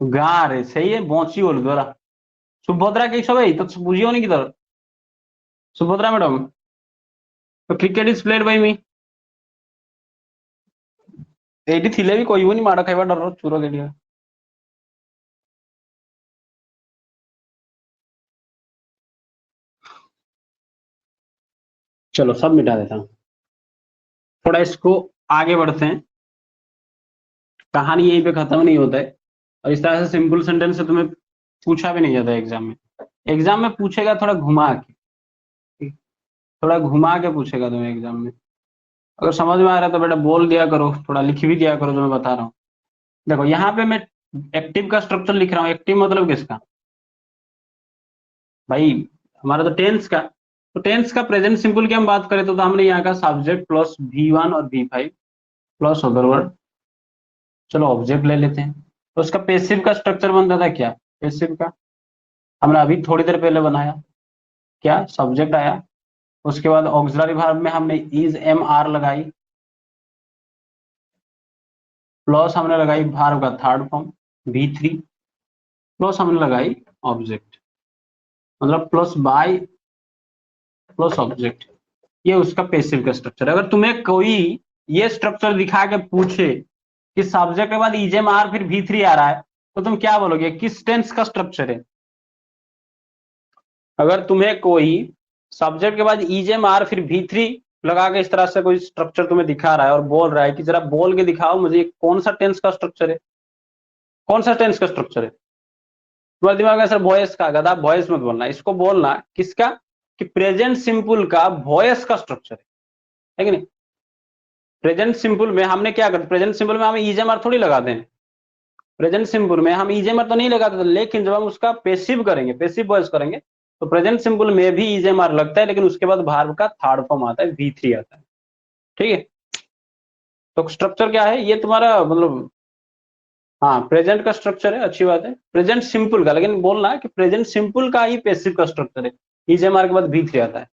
गा रहे, सही है, बौची बोल दोरा। सुभद्रा के सब तो बुझियो नहीं किधर सुभद्रा मैडम तो cricket is played by me eighty थिले भी कोई नहीं माड़ खाइबा डर चूरो के चलो सब मिटा देता हूँ थोड़ा इसको आगे बढ़ते हैं कहानी यहीं पे खत्म नहीं होता है और इस तरह से सिंपल सेंटेंस से तुम्हें पूछा भी नहीं जाता एग्जाम में पूछेगा थोड़ा घुमा के थोड़ा घुमा के पूछेगा तुम्हें एग्जाम में अगर समझ में आ रहा है तो बेटा बोल दिया करो थोड़ा लिख भी दिया करो जो मैं बता रहा हूँ देखो यहाँ पे मैं एक्टिव का स्ट्रक्चर लिख रहा हूँ एक्टिव मतलब किसका भाई हमारा तो टेंस का तो टेंस का प्रेजेंट सिंपल की हम बात करें तो हमने यहाँ का सब्जेक्ट प्लस V1 और V5 प्लस अदर वर्ड चलो ऑब्जेक्ट ले लेते हैं तो उसका पेसिव का स्ट्रक्चर बनता था क्या पेसिव का हमने अभी थोड़ी देर पहले बनाया क्या सब्जेक्ट आया उसके बाद ऑक्सिलरी वर्ब में हमने इज एम आर लगाई प्लस हमने लगाई वर्ब का थर्ड फॉर्म V3 प्लस हमने लगाई ऑब्जेक्ट मतलब प्लस बाय प्लस ऑब्जेक्ट ये उसका पेसिव का स्ट्रक्चर है अगर तुम्हें कोई ये स्ट्रक्चर दिखा के पूछे कि सब्जेक्ट के बाद इजेम आर फिर V3 आ रहा है तो तुम क्या बोलोगे किस टेंस का स्ट्रक्चर है अगर तुम्हें कोई सब्जेक्ट के बाद इजेम आर फिर V3 लगा के इस तरह से कोई स्ट्रक्चर तुम्हें दिखा रहा है और बोल रहा है कि जरा बोल के दिखाओ मुझे कौन सा टेंस का स्ट्रक्चर है कौन सा टेंस का स्ट्रक्चर है तुम्हारे दिमाग में सर वॉयस का गधा वॉयस मत बोलना इसको बोलना किसका कि प्रेजेंट सिंपल का वॉयस का स्ट्रक्चर है कि नहीं प्रेजेंट सिंपल में हमने क्या करते प्रेजेंट सिंपल में हम इजेमआर थोड़ी लगाते हैं प्रेजेंट सिंपल में हम इजेमआर तो नहीं लगाते लेकिन जब हम उसका पेसिव करेंगे पेसिव वॉइस करेंगे तो प्रेजेंट सिंपल में भी इजेमआर लगता है लेकिन उसके बाद वर्ब का थर्ड फॉर्म आता है V3 आता है ठीक है तो स्ट्रक्चर क्या है ये तुम्हारा मतलब हाँ प्रेजेंट का स्ट्रक्चर है अच्छी बात है प्रेजेंट सिंपल का लेकिन बोलना कि प्रेजेंट सिंपल का ही पेसिव का स्ट्रक्चर है इजेमआर के बाद V3 आता है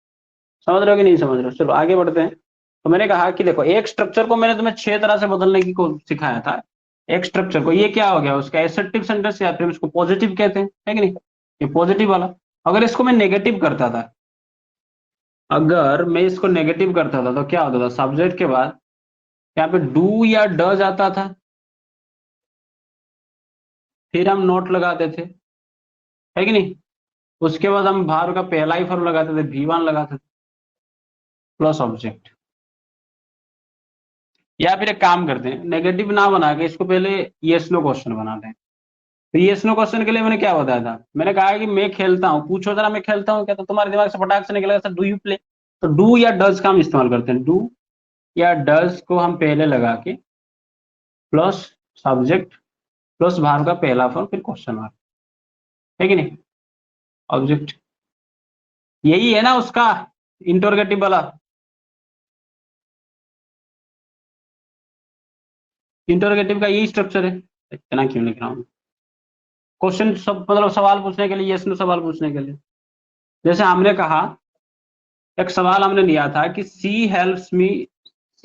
समझ रहे हो कि नहीं समझ रहे हो चलो आगे बढ़ते हैं तो मैंने कहा कि देखो एक स्ट्रक्चर को मैंने तुम्हें 6 तरह से बदलने की को सिखाया था एक स्ट्रक्चर को ये क्या हो गया उसका एसर्टिव सेंटेंस या फिर उसको पॉजिटिव कहते हैं है कि नहीं ये पॉजिटिव वाला अगर इसको मैं नेगेटिव करता था अगर मैं इसको नेगेटिव करता था तो क्या होता था सब्जेक्ट के बाद यहाँ पे डू या डज आता था फिर हम नोट लगाते थे है कि नहीं उसके बाद हम भार का पहला ही फॉर्म लगाते थे V1 लगाते थे प्लस ऑब्जेक्ट या फिर एक काम करते हैं नेगेटिव ना बना के इसको पहले यस नो क्वेश्चन बनाते हैं तो यस नो क्वेश्चन के लिए मैंने क्या बताया था मैंने कहा कि मैं खेलता हूँ पूछो जरा मैं खेलता हूँ क्या तो तुम्हारे दिमाग से फटाक से निकलेगा सर डू यू प्ले तो डू या डज का हम इस्तेमाल करते हैं डू या डज को हम पहले लगा के प्लस सब्जेक्ट प्लस भार का पहला फॉर्म फिर क्वेश्चन मार्क है कि नहीं ऑब्जेक्ट यही है ना उसका इंटरोगेटिव वाला इंटरोगेटिव का यही स्ट्रक्चर है इतना क्यों लिख रहा हूँ क्वेश्चन सब मतलब सवाल पूछने के लिए यस नो सवाल पूछने के लिए जैसे हमने कहा एक सवाल हमने लिया था कि सी हेल्प्स मी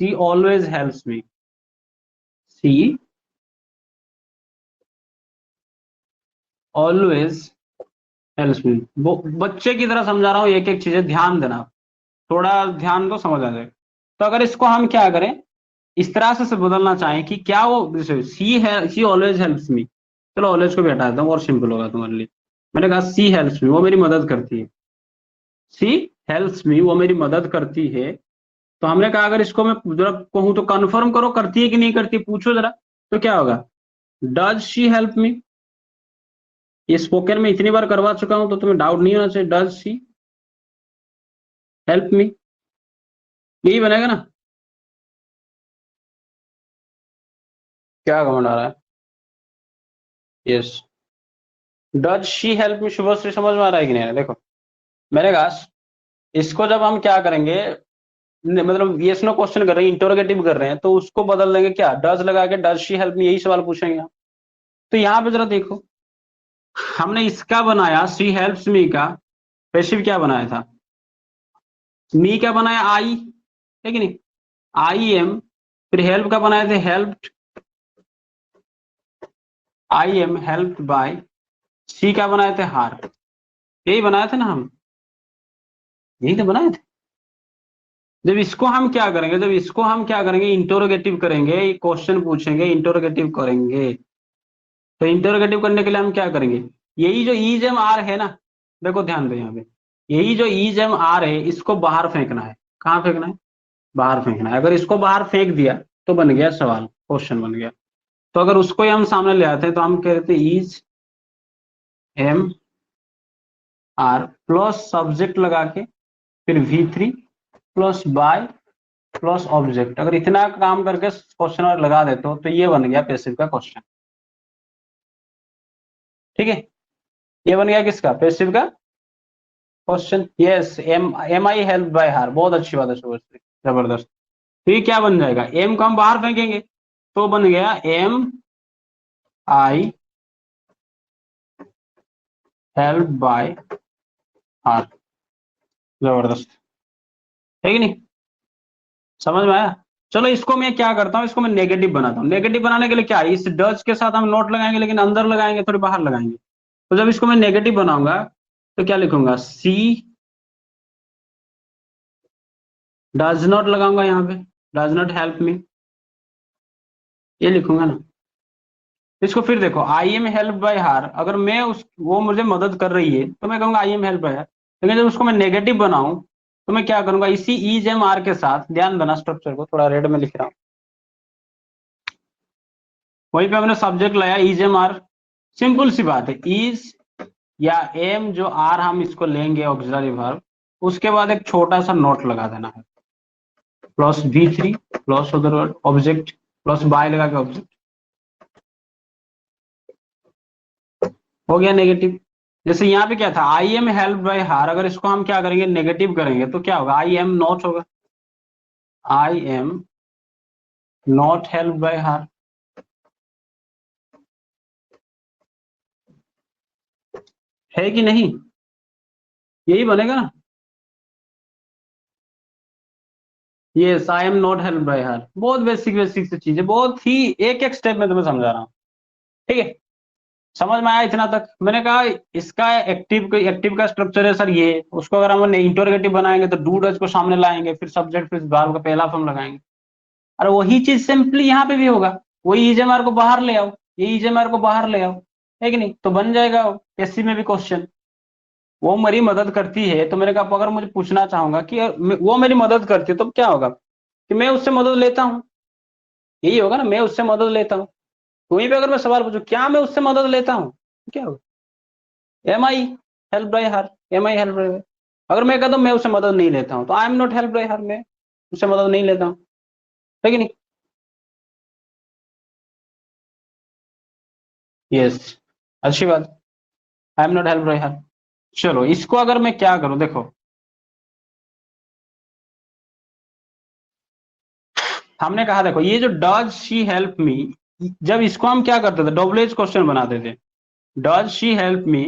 सी ऑलवेज हेल्प्स मी सी ऑलवेज हेल्प्स मी वो बच्चे की तरह समझा रहा हूँ एक एक चीजें ध्यान देना थोड़ा ध्यान तो समझ आ जाए तो अगर इसको हम क्या करें इस तरह से बदलना चाहें कि क्या वो सी है सी ऑलवेज हेल्प्स मी चलो ऑलवेज को भी हटा देता हूँ और सिंपल होगा तुम्हारे लिए मैंने कहा सी हेल्प्स मी वो मेरी मदद करती है सी हेल्प्स मी वो मेरी मदद करती है तो हमने कहा अगर इसको मैं जरा कहूँ तो कंफर्म करो करती है कि नहीं करती पूछो जरा तो क्या होगा डज शी हेल्प मी ये स्पोकन में इतनी बार करवा चुका हूं तो तुम्हें डाउट नहीं होना चाहिए डज शी हेल्प मी यही बनेगा ना क्या घमंड आ रहा है yes does she help me Shubhashree समझ में आ रहा है कि नहीं देखो मैंने कहा इसको जब हम क्या करेंगे मतलब यस नो क्वेश्चन कर रहे हैं इंटरोगेटिव कर रहे हैं तो उसको बदल देंगे क्या डज लगा के डज शी हेल्प मी यही सवाल पूछेंगे हम तो यहाँ पे जरा देखो हमने इसका बनाया शी हेल्प्स मी का पैसिव क्या बनाया था मी क्या बनाया आई है कि नहीं आई एम फिर हेल्प का बनाए थे helped I am helped by see का बनाए थे हार यही बनाए थे ना हम, यही तो बनाए थे। जब इसको हम क्या करेंगे, जब इसको हम क्या करेंगे, इंटरोगेटिव करेंगे, क्वेश्चन पूछेंगे, इंटरोगेटिव करेंगे। तो इंटरोगेटिव करने के लिए हम क्या करेंगे, यही जो ईज एम आर है ना, देखो ध्यान दो यहाँ पे, यही जो ईज एम आर है इसको बाहर फेंकना है। कहाँ फेंकना है, बाहर फेंकना है। अगर इसको बाहर फेंक दिया तो बन गया सवाल, क्वेश्चन बन गया। तो अगर उसको ही हम सामने ले आते हैं तो हम कहते हैं is am are plus subject लगा के फिर V3 plus by plus object. अगर इतना काम करके क्वेश्चन और लगा देते हो तो ये बन गया पैसिव का क्वेश्चन। ठीक है, ये बन गया किसका, पैसिव का question. Yes, am I help by her, बहुत अच्छी बात है शुभश्री, जबरदस्त। तो ये क्या बन जाएगा, एम को हम बाहर फेंकेंगे तो बन गया एम आई हेल्प बाय हार। जबरदस्त है कि नहीं, समझ में आया। चलो इसको मैं क्या करता हूँ, इसको मैं नेगेटिव बनाता हूँ। नेगेटिव बनाने के लिए क्या है, इस डज के साथ हम नोट लगाएंगे लेकिन अंदर लगाएंगे, थोड़ी बाहर लगाएंगे। तो जब इसको मैं नेगेटिव बनाऊंगा तो क्या लिखूंगा, सी डज नॉट लगाऊंगा यहाँ पे, डज नॉट हेल्प मी, ये लिखूंगा ना। इसको फिर देखो, आई एम हेल्प बाय हार, अगर मैं उस वो मुझे मदद कर रही है तो मैं कहूंगा आई एम हेल्प बाय हार। लेकिन जब उसको मैं नेगेटिव बनाऊं तो मैं क्या करूंगा, इसी ईज एम आर के साथ, ध्यान देना स्ट्रक्चर को, थोड़ा रेड में लिख रहा हूं, वहीं पे हमने सब्जेक्ट लाया ईज एम आर। सिंपल सी बात है, ईज या एम जो आर हम इसको लेंगे ऑक्सिलरी वर्ब, उसके बाद एक छोटा सा नोट लगा देना है, प्लस V3 प्लस उधर ऑब्जेक्ट प्लस बाय लगा के ऑब्जेक्ट, हो गया नेगेटिव। जैसे यहाँ पे क्या था, आई एम हेल्प बाय हार, अगर इसको हम क्या करेंगे, नेगेटिव करेंगे तो क्या होगा, आई एम नॉट होगा, I am not help by हार। है कि नहीं, यही बनेगा ना। Yes, I am not help by her, बहुत बेसिक बेसिक सी चीज है, बहुत ही एक एक स्टेप में तुम्हें समझा रहा हूँ। ठीक है, समझ में आया इतना तक। मैंने कहा इसका एक्टिव का स्ट्रक्चर है सर ये, उसको अगर हम इंटरोगेटिव बनाएंगे तो डू डज को सामने लाएंगे, फिर सब्जेक्ट फिर वर्ब का पहला फॉर्म लगाएंगे। और वही चीज सिंपली यहाँ पे भी होगा, वही ईजेमआर को बाहर ले आओ, ये ईजेमआर को बाहर ले आओ, है कि नहीं, तो बन जाएगा एससी में भी क्वेश्चन। वो मेरी मदद करती है तो मैंने कहा अगर मुझे पूछना चाहूंगा कि वो मेरी मदद करती है तो क्या होगा, कि मैं उससे मदद लेता हूँ, यही होगा ना, मैं उससे मदद लेता हूँ। वहीं पे अगर मैं सवाल पूछूं क्या मैं उससे मदद लेता हूँ, क्या होगा, am I help by her, am I help by. अगर मैं कहता हूँ मैं उससे मदद नहीं लेता हूँ तो I am not help by हर, मैं उससे मदद नहीं लेता हूँ, है कि नहीं। यस, अच्छी बात, I am not help by हर। चलो इसको अगर मैं क्या करूं, देखो हमने कहा, देखो ये जो डज शी हेल्प मी, जब इसको हम क्या करते थे, डबल एज क्वेश्चन बनाते थे, डज शी हेल्प मी,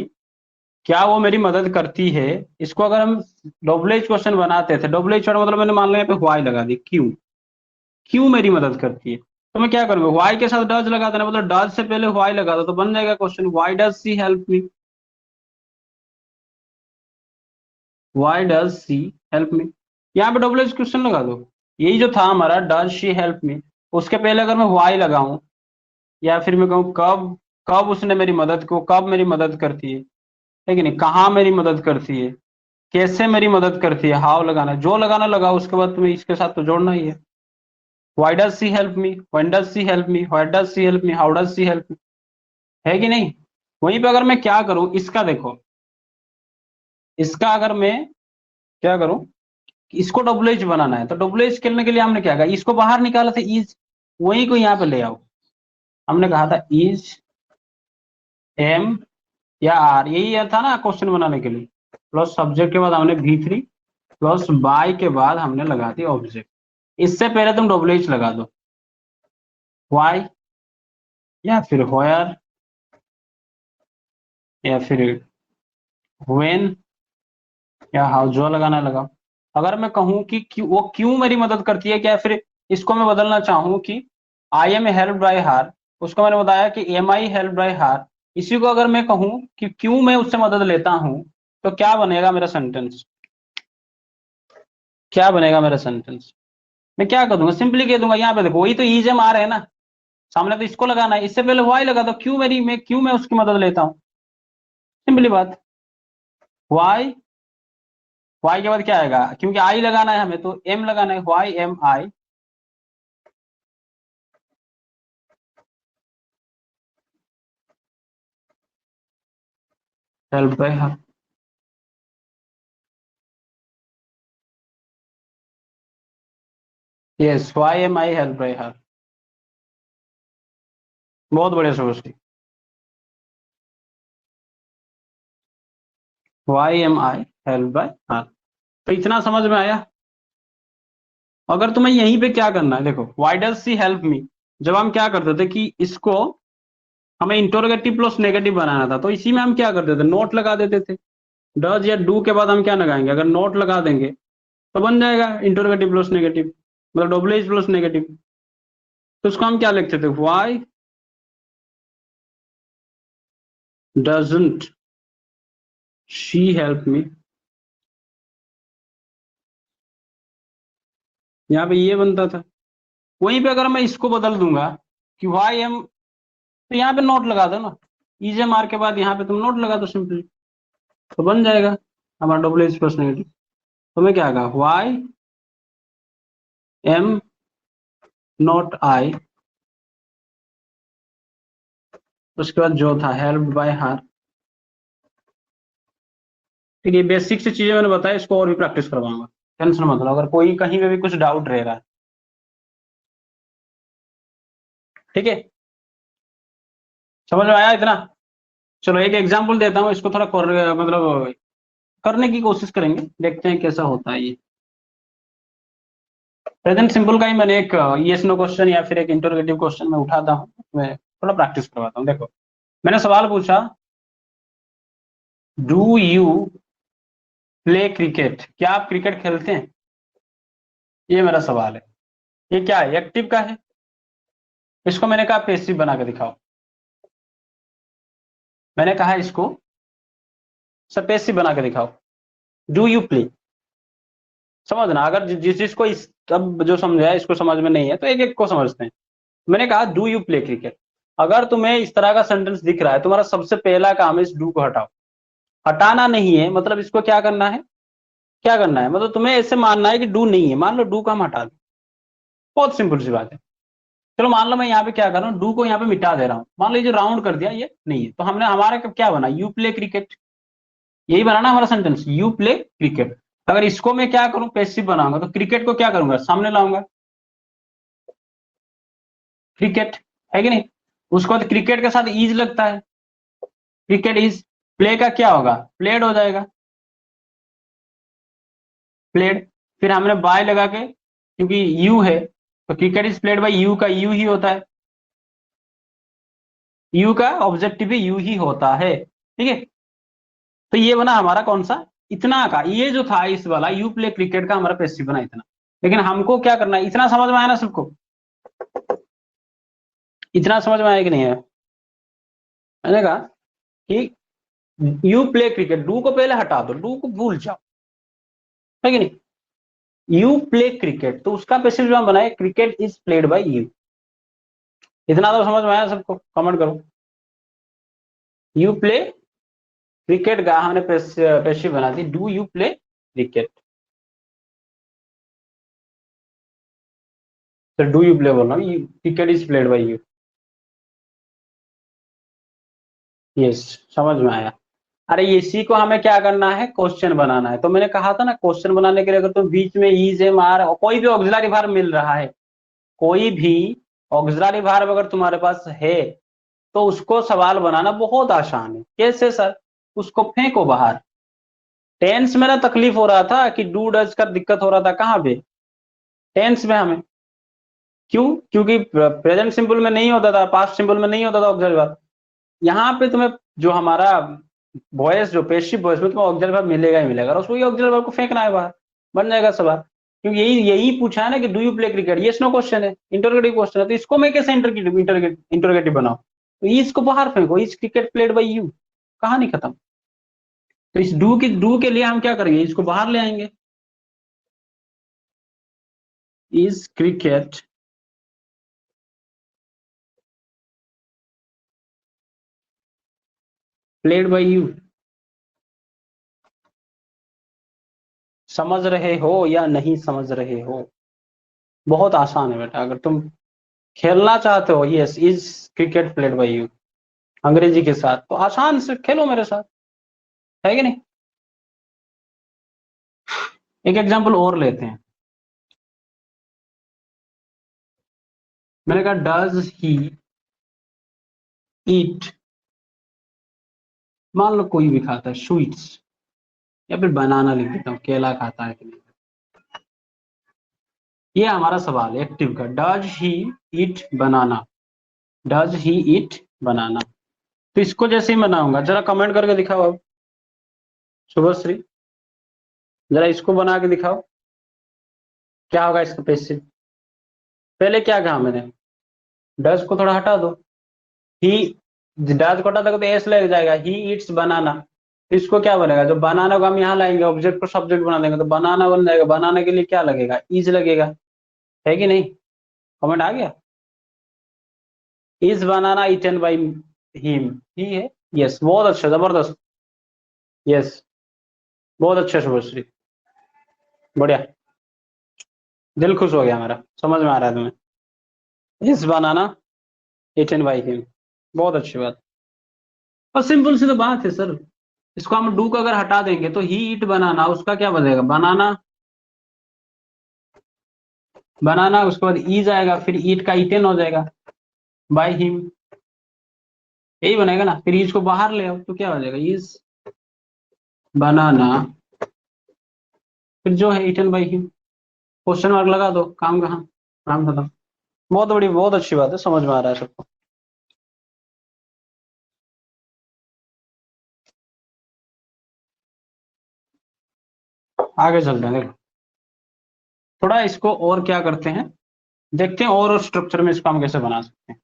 क्या वो मेरी मदद करती है। इसको अगर हम डबल एज क्वेश्चन बनाते थे, डबल एज मतलब मैंने मान लिया पे व्हाई लगा दी, क्यों, क्यों मेरी मदद करती है, तो मैं क्या करूंगा, व्हाई के साथ डज लगा देना, मतलब डज से पहले व्हाई लगा दो तो बन जाएगा question, why does she help me, why does she help me, यहाँ पे डबल एज क्वेश्चन लगा दो। यही जो था हमारा डज शी हेल्प मी, उसके पहले अगर मैं व्हाई लगाऊं, या फिर मैं कहूँ कब, कब उसने मेरी मदद को, कब मेरी मदद करती है कि नहीं, कहाँ मेरी मदद करती है, कैसे मेरी मदद करती है, हाउ लगाना है, जो लगाना लगाओ, उसके बाद तुम्हें इसके साथ तो जोड़ना ही है। Why does she help me, when does she help me, what does she help me, how does she help me, है कि नहीं। वहीं पे अगर मैं क्या करूं, इसका देखो, इसका अगर मैं क्या करूं, इसको डबल एच बनाना है तो डबल एच करने के लिए हमने क्या कहा, इसको बाहर निकाला था इज, वही को यहाँ पे ले आओ, हमने कहा था इज एम या आर, यही था ना क्वेश्चन बनाने के लिए, प्लस सब्जेक्ट के बाद हमने V3 प्लस बाय के बाद हमने लगा दी ऑब्जेक्ट। इससे पहले तुम डबल एच लगा दो, वाई या फिर व्हेयर या फिर व्हेन या हाउ, जो लगाना लगाओ। अगर मैं कहूं कि वो क्यों मेरी मदद करती है, क्या फिर इसको मैं बदलना चाहूं कि आई एम हेल्प बाय हार, उसको मैंने बताया कि एम आई हेल्प बाय हार, इसी को अगर मैं कहूं कि क्यों मैं उससे मदद लेता हूं तो क्या बनेगा मेरा सेंटेंस, क्या बनेगा मेरा सेंटेंस? मैं क्या कर दूंगा, सिंपली कह दूंगा यहाँ पे देखो वही तो इज एम आ रहे हैं ना, सामने तो इसको लगाना है, इससे पहले वाई लगा दो, क्यों मैं उसकी मदद लेता हूँ, सिंपली बात। वाई, वाई के बाद क्या आएगा, क्योंकि आई लगाना है हमें तो एम लगाना है, why am I, help by her. Yes, why am I help by her, बहुत बढ़िया सोच थी। Why am I help by her, तो इतना समझ में आया। अगर तुम्हें यहीं पे क्या करना है, देखो why does she help me, जब हम क्या करते थे कि इसको हमें इंटरोगेटिव प्लस नेगेटिव बनाना था, तो इसी में हम क्या करते थे, नोट लगा देते थे। डज या डू के बाद हम क्या लगाएंगे, अगर नोट लगा देंगे तो बन जाएगा इंटरोगेटिव प्लस नेगेटिव, मतलब डब्ल्यू एच प्लस नेगेटिव। तो उसको हम क्या लिखते थे, why doesn't she help me, यहाँ पे ये बनता था। वहीं पे अगर मैं इसको बदल दूंगा कि वाई एम, तो यहाँ पे नोट लगा दो ना, इजे मार के बाद यहाँ पे तुम नोट लगा दो सिंपली, तो बन जाएगा हमारा डब्ल्यू एच प्लस नेगेटिव। तो मैं क्या कहा, वाई एम नॉट आई, उसके बाद जो था हेल्प बाय हर। ठीक है, बेसिक से चीजें मैंने बताया, इसको और भी प्रैक्टिस करवाऊंगा, टेंशन मत लो अगर कोई कहीं पे भी कुछ डाउट रह रहा है। ठीक है, समझ में आया इतना? चलो एक एग्जांपल देता हूँ, इसको थोड़ा मतलब करने की कोशिश करेंगे, देखते हैं कैसा होता है ये। प्रेजेंट सिंपल का ही मैंने एक यस नो क्वेश्चन या फिर एक इंटरोगेटिव क्वेश्चन में उठाता हूँ, मैं थोड़ा प्रैक्टिस करवाता हूँ। देखो मैंने सवाल पूछा, डू यू प्ले क्रिकेट, क्या आप क्रिकेट खेलते हैं, ये मेरा सवाल है। ये क्या है, एक्टिव का है, इसको मैंने कहा पैसिव बना के दिखाओ, मैंने कहा इसको सब पैसिव बना के दिखाओ, डू यू प्ले। समझना, अगर जिस जिसको इस अब जो समझा है इसको समझ में नहीं है तो एक एक को समझते हैं। मैंने कहा डू यू प्ले क्रिकेट, अगर तुम्हें इस तरह का सेंटेंस दिख रहा है, तुम्हारा सबसे पहला काम है इस डू को हटाओ। हटाना नहीं है, मतलब इसको क्या करना है, क्या करना है, मतलब तुम्हें ऐसे मानना है कि डू नहीं है, मान लो डू को हम हटा दें, बहुत सिंपल सी बात है। चलो मान लो मैं यहाँ पे क्या कर रहा हूँ, डू को यहाँ पे मिटा दे रहा हूँ, मान लीजिए राउंड कर दिया, ये नहीं है, तो हमने हमारा क्या बना, यू प्ले क्रिकेट, यही बनाना हमारा सेंटेंस, यू प्ले क्रिकेट। अगर इसको मैं क्या करूं, पैसिव बनाऊंगा, तो क्रिकेट को क्या करूंगा, सामने लाऊंगा, क्रिकेट, है कि नहीं। उसके बाद क्रिकेट के साथ इज लगता है, क्रिकेट इज, प्ले का क्या होगा, प्लेड हो जाएगा, प्लेड। फिर हमने बाय लगा के, क्योंकि यू है तो cricket is played by you, का यू ही होता है, यू का ऑब्जेक्टिव भी यू ही होता है, ठीक है। तो ये बना हमारा कौन सा, इतना का, ये जो था इस वाला यू प्ले क्रिकेट का हमारा पैसिव बना इतना। लेकिन हमको क्या करना है, इतना समझ में आया ना सबको, इतना समझ में आया कि नहीं है? मैंने कहा कि यू प्ले क्रिकेट, डू को पहले हटा दो, डू को भूल जाओ, है कि नहीं। यू प्ले क्रिकेट, तो उसका पैसिव जो हम बनाए, cricket is played by you. इतना तो समझ में आया सबको, कमेंट करो। यू प्ले क्रिकेट का हमने पैसिव बना दी, डू यू प्ले क्रिकेट, तो डू यू प्ले बोल रहा हूँ, cricket is played by you. Yes, समझ में आया। अरे इसी को हमें क्या करना है, क्वेश्चन बनाना है। तो मैंने कहा था ना, क्वेश्चन बनाने के लिए अगर तुम बीच में इज एम आर कोई भी ऑक्सिलरी वर्ब मिल रहा है, कोई भी ऑक्सिलरी वर्ब अगर तुम्हारे पास है, तो उसको सवाल बनाना बहुत आसान है। कैसे सर, उसको फेंको बाहर। टेंस में ना तकलीफ हो रहा था कि डू डज का दिक्कत हो रहा था, कहाँ पे, टेंस में हमें। क्यों, क्योंकि प्रेजेंट सिंपल में नहीं होता था, पास्ट सिंपल में नहीं होता था ऑक्सिलरी वर्ब। यहाँ पे तुम्हें जो हमारा वॉइस, जो पेशिव वॉइस में तुम्हें ऑक्सिलरी वर्ब मिलेगा ही मिलेगा, और उसको ऑक्सिलरी वर्ब को फेंकना है बाहर, बन जाएगा सवाल। क्योंकि यही यही पूछा है ना कि डू यू प्ले क्रिकेट, ये नो क्वेश्चन है, इंटरोगेटिव क्वेश्चन है, तो इसको मैं कैसे इंटरोगेटिव बनाऊं, तो इसको बाहर फेंको, is cricket played by you, कहानी खत्म। तो इस डू के लिए हम क्या करेंगे, इसको बाहर ले आएंगे। Is cricket played by you. समझ रहे हो या नहीं समझ रहे हो? बहुत आसान है बेटा, अगर तुम खेलना चाहते हो, yes is cricket played by you अंग्रेजी के साथ, तो आसान से खेलो मेरे साथ, है कि नहीं? एक एग्जांपल और लेते हैं। मैंने कहा डज ही ईट, मान लो कोई भी खाता है स्वीट्स, या फिर बनाना लिख देता हूँ, केला खाता है कि नहीं। ये हमारा सवाल है एक्टिव का, does he eat banana, does he ईट बनाना। तो इसको जैसे ही बनाऊंगा, जरा कमेंट करके दिखाओ अब, शुभश्री जरा इसको बना के दिखाओ, क्या होगा इसका पैसिव। पहले क्या कहा मैंने, डज को थोड़ा हटा दो, ही, डज को हटा दोगे तो एस लग जाएगा, ही ईट्स बनाना। तो इसको क्या बनेगा, जो बनाना को हम यहाँ लाएंगे, ऑब्जेक्ट को सब्जेक्ट बना देंगे, तो बनाना बन जाएगा। बनाने के लिए क्या लगेगा, इज लगेगा, है कि नहीं? कमेंट आ गया? Is banana eaten by him, ही है, यस बहुत अच्छा, जबरदस्त, यस बहुत अच्छा शुभश्री, बढ़िया, दिल खुश हो गया मेरा, समझ में आ रहा है तुम्हें। Is banana eaten by him, बहुत अच्छी बात। और सिंपल सी तो बात है सर, इसको हम डू को अगर हटा देंगे तो ही ईट बनाना, उसका क्या बनेगा, बनाना, बनाना उसके बाद ईज आएगा, फिर ईट का ईटन हो जाएगा बाय हिम, यही बनेगा ना। फिर ईज को बाहर ले आओ तो क्या हो जाएगा, ईज बनाना, फिर जो है eaten by him, question mark लगा दो, काम कहाँ, काम खत्म। बहुत बड़ी, बहुत अच्छी बात है, समझ में आ रहा है सबको। आगे चलते हैं, देखो थोड़ा इसको और क्या करते हैं, देखते हैं और स्ट्रक्चर में इसको हम कैसे बना सकते हैं।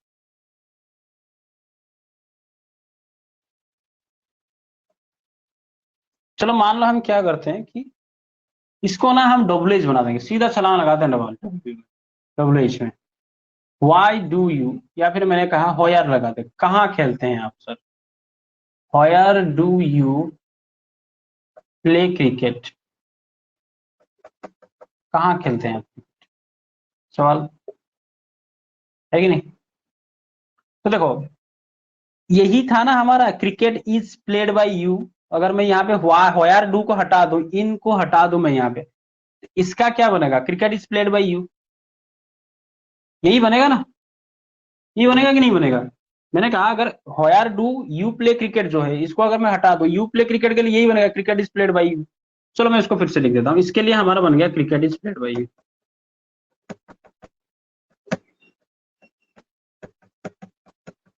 चलो मान लो हम क्या करते हैं कि इसको ना हम डबल एज बना देंगे, सीधा छलांग लगाते हैं डबल, डबल एज में वाई डू यू, या फिर मैंने कहा होयर लगा दे, कहाँ खेलते हैं आप sir, होयर do you play cricket, कहाँ खेलते हैं आप, सवाल है कि नहीं? तो देखो यही था ना हमारा, cricket is played by you. अगर मैं यहाँ पे होयर डू को हटा दूं, इन को हटा दूं मैं यहाँ पे, इसका क्या बनेगा, cricket is played by you, यही बनेगा ना, ये बनेगा कि नहीं बनेगा? मैंने कहा अगर होयर डू यू प्ले क्रिकेट जो है, इसको अगर मैं हटा दूं, यू प्ले क्रिकेट के लिए यही बनेगा, cricket is played by you. चलो मैं इसको फिर से लिख देता हूँ, इसके लिए हमारा बन गया cricket is played by you,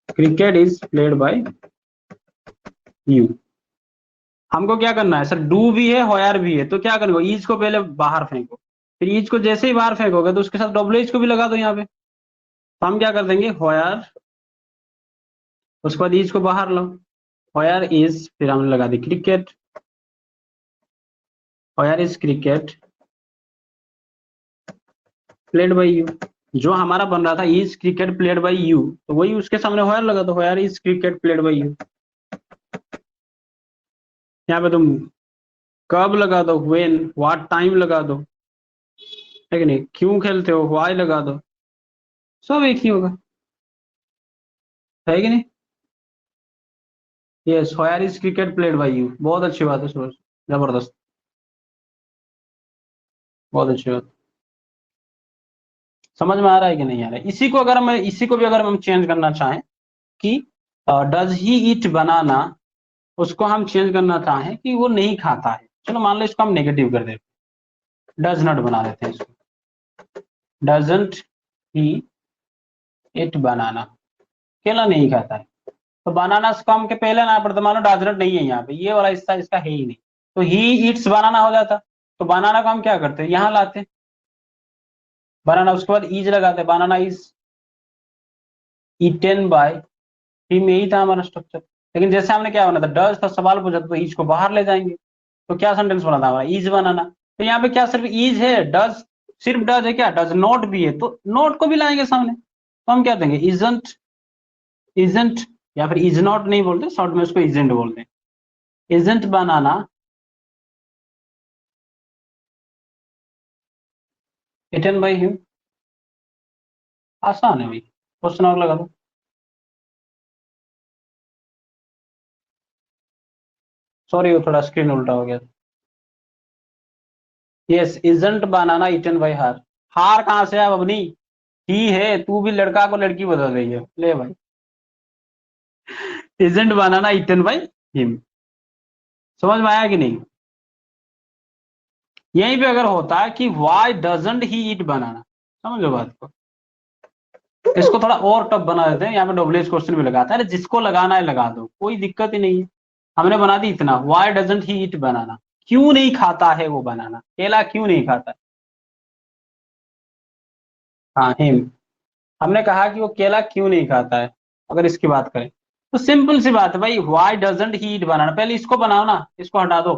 cricket is played by you. हमको क्या करना है सर, डू भी है होयर भी है, तो क्या करेंगे, ईज को पहले बाहर फेंको, फिर ईज को जैसे ही बाहर फेंकोगे तो उसके साथ डब्ल्यू एच को भी लगा दो यहाँ पे। तो हम क्या कर देंगे, होयर, उसके बाद ईज को बाहर लो, होयर इज, फिर हमने लगा दी cricket, where is cricket played by you. जो हमारा बन रहा था is cricket played by you, तो वही उसके सामने होयर लगा दो, where is cricket played by you. यहाँ पे तुम कब लगा दो, व्हेन, व्हाट टाइम लगा दो, है कि नहीं, क्यों खेलते हो, व्हाई लगा दो, सब एक ही होगा, है कि नहीं? Yes होयर is cricket played by you, बहुत अच्छी बात है सूरज, जबरदस्त, बहुत अच्छी बात। समझ में आ रहा है कि नहीं आ रहा है? इसी को अगर मैं, इसी को भी अगर हम चेंज करना चाहें कि डज ही ईट बनाना, उसको हम चेंज करना चाहें कि वो नहीं खाता है, चलो मान लो इसको हम नेगेटिव कर देते, डज नॉट बना देते हैं इसको, डजंट ही इट बनाना, केला नहीं खाता है। तो बनाना को हम के पहले ना पड़ता, मानो डज नॉट नहीं है यहाँ पे, ये वाला हिस्सा इसका है ही नहीं, तो ही ईट्स बनाना हो जाता। तो बनाना को हम क्या करते हैं, यहाँ लाते हैं बनाना, उसके बाद इज लगाते हैं, बनाना इज ईटेन बाय हिम, यही था हमारा स्ट्रक्चर। लेकिन जैसे हमने क्या बना था, डज था, सवाल पूछा था, तो इज को बाहर ले जाएंगे, तो क्या सेंटेंस बना था हमारा, इज बनाना। तो यहाँ पे क्या सिर्फ इज है, डज, सिर्फ डज है क्या, डज नॉट भी है, तो नॉट को भी लाएंगे सामने, तो हम क्या देंगे, इजंट, इजंट, या फिर इज नॉट नहीं बोलते, शॉर्ट में उसको इजेंट बोलते हैं, isn't banana eaten by him. आसान है भाई, क्वेश्चन और लगा दो। सॉरी वो थोड़ा स्क्रीन उल्टा हो गया। Yes, isn't banana eaten by हार। हार कहां से है बबनी, ही है, तू भी लड़का को लड़की बदल रही है, ले भाई। Isn't banana eaten by him, समझ में आया कि नहीं। यहीं पे अगर होता है कि वाई डजंट ही ईट बनाना, समझो बात को, इसको थोड़ा और टफ बना देते हैं, यहाँ पे डब्ल्यू एच क्वेश्चन भी लगाता है, अरे जिसको लगाना है लगा दो, कोई दिक्कत ही नहीं है। हमने बना दी इतना, वाई डजंट ही ईट बनाना, क्यों नहीं खाता है वो बनाना, केला क्यों नहीं खाता है। हाँ हिम, हमने कहा कि वो केला क्यों नहीं खाता है, अगर इसकी बात करें तो सिंपल सी बात है भाई, व्हाई डजंट ही ईट बनाना, पहले इसको बनाओ ना, इसको हटा दो,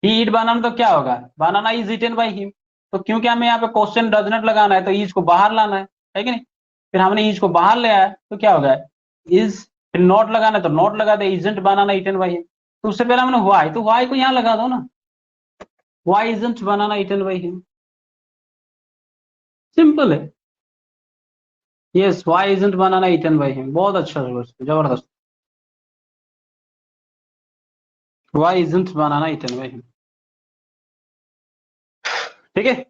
ही ईट बनाना तो क्या होगा, बनाना इज ईटन बाई हिम, तो क्योंकि हमें यहाँ पे क्वेश्चन डज नॉट लगाना है, तो इज को बाहर लाना है कि नहीं, फिर हमने इज को बाहर ले आया तो क्या होगा, इज, फिर नॉट लगाना है तो नॉट लगा दे, isn't banana eaten by him, तो उससे पहले हमने व्हाई, तो व्हाई को यहाँ लगा दो ना, why isn't banana eaten by him, simple है। Yes, why isn't banana eaten by him, बहुत अच्छा दोस्त, जबरदस्त, why isn't banana eaten by him, ठीक है।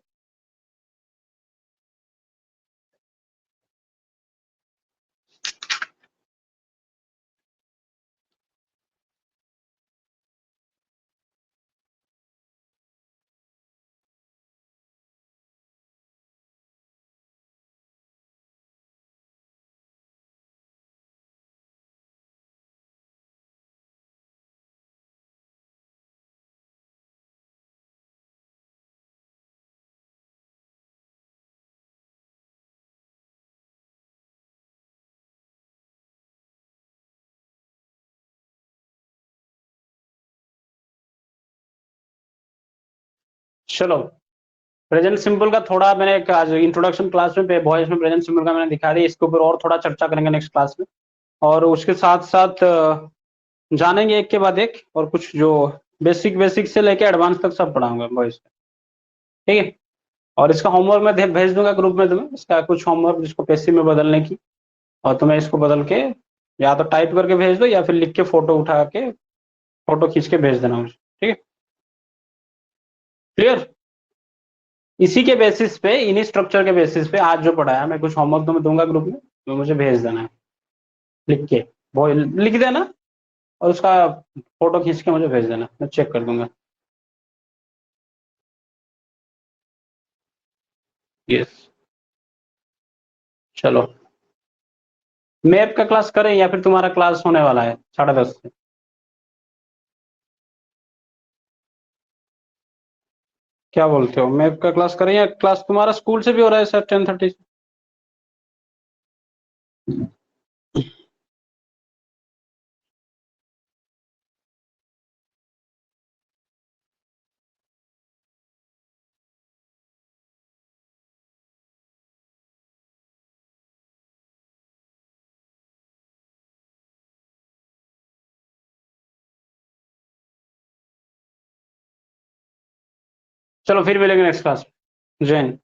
चलो, प्रेजेंट सिंपल का थोड़ा मैंने एक आज इंट्रोडक्शन क्लास में वॉइस में प्रेजेंट सिंपल का मैंने दिखा दिया, इसके ऊपर और थोड़ा चर्चा करेंगे नेक्स्ट क्लास में, और उसके साथ साथ जानेंगे एक के बाद एक, और कुछ जो बेसिक बेसिक से लेके एडवांस तक सब पढ़ाऊंगा वॉइस, ठीक है। और इसका होमवर्क मैं भेज दूंगा ग्रुप में तुम्हें, इसका कुछ होमवर्क जिसको पेसी में बदलने की, और तुम्हें इसको बदल के या तो टाइप करके भेज दो, या फिर लिख के फोटो उठा के, फोटो खींच के भेज देना मुझे, ठीक है, क्लियर। इसी के बेसिस पे, इन्हीं स्ट्रक्चर के बेसिस पे आज जो पढ़ाया, मैं कुछ होमवर्क तुम्हें दूंगा ग्रुप में, तो मुझे भेज देना है लिख के, वो लिख देना, और उसका फोटो खींच के मुझे भेज देना, मैं चेक कर दूंगा। यस, चलो, मैप का क्लास करें या फिर तुम्हारा क्लास होने वाला है 10:30 से, क्या बोलते हो, मैप का क्लास करें, या क्लास तुम्हारा स्कूल से भी हो रहा है सर 10:30 से। चलो फिर मिलेंगे नेक्स्ट क्लास, जय हिंद।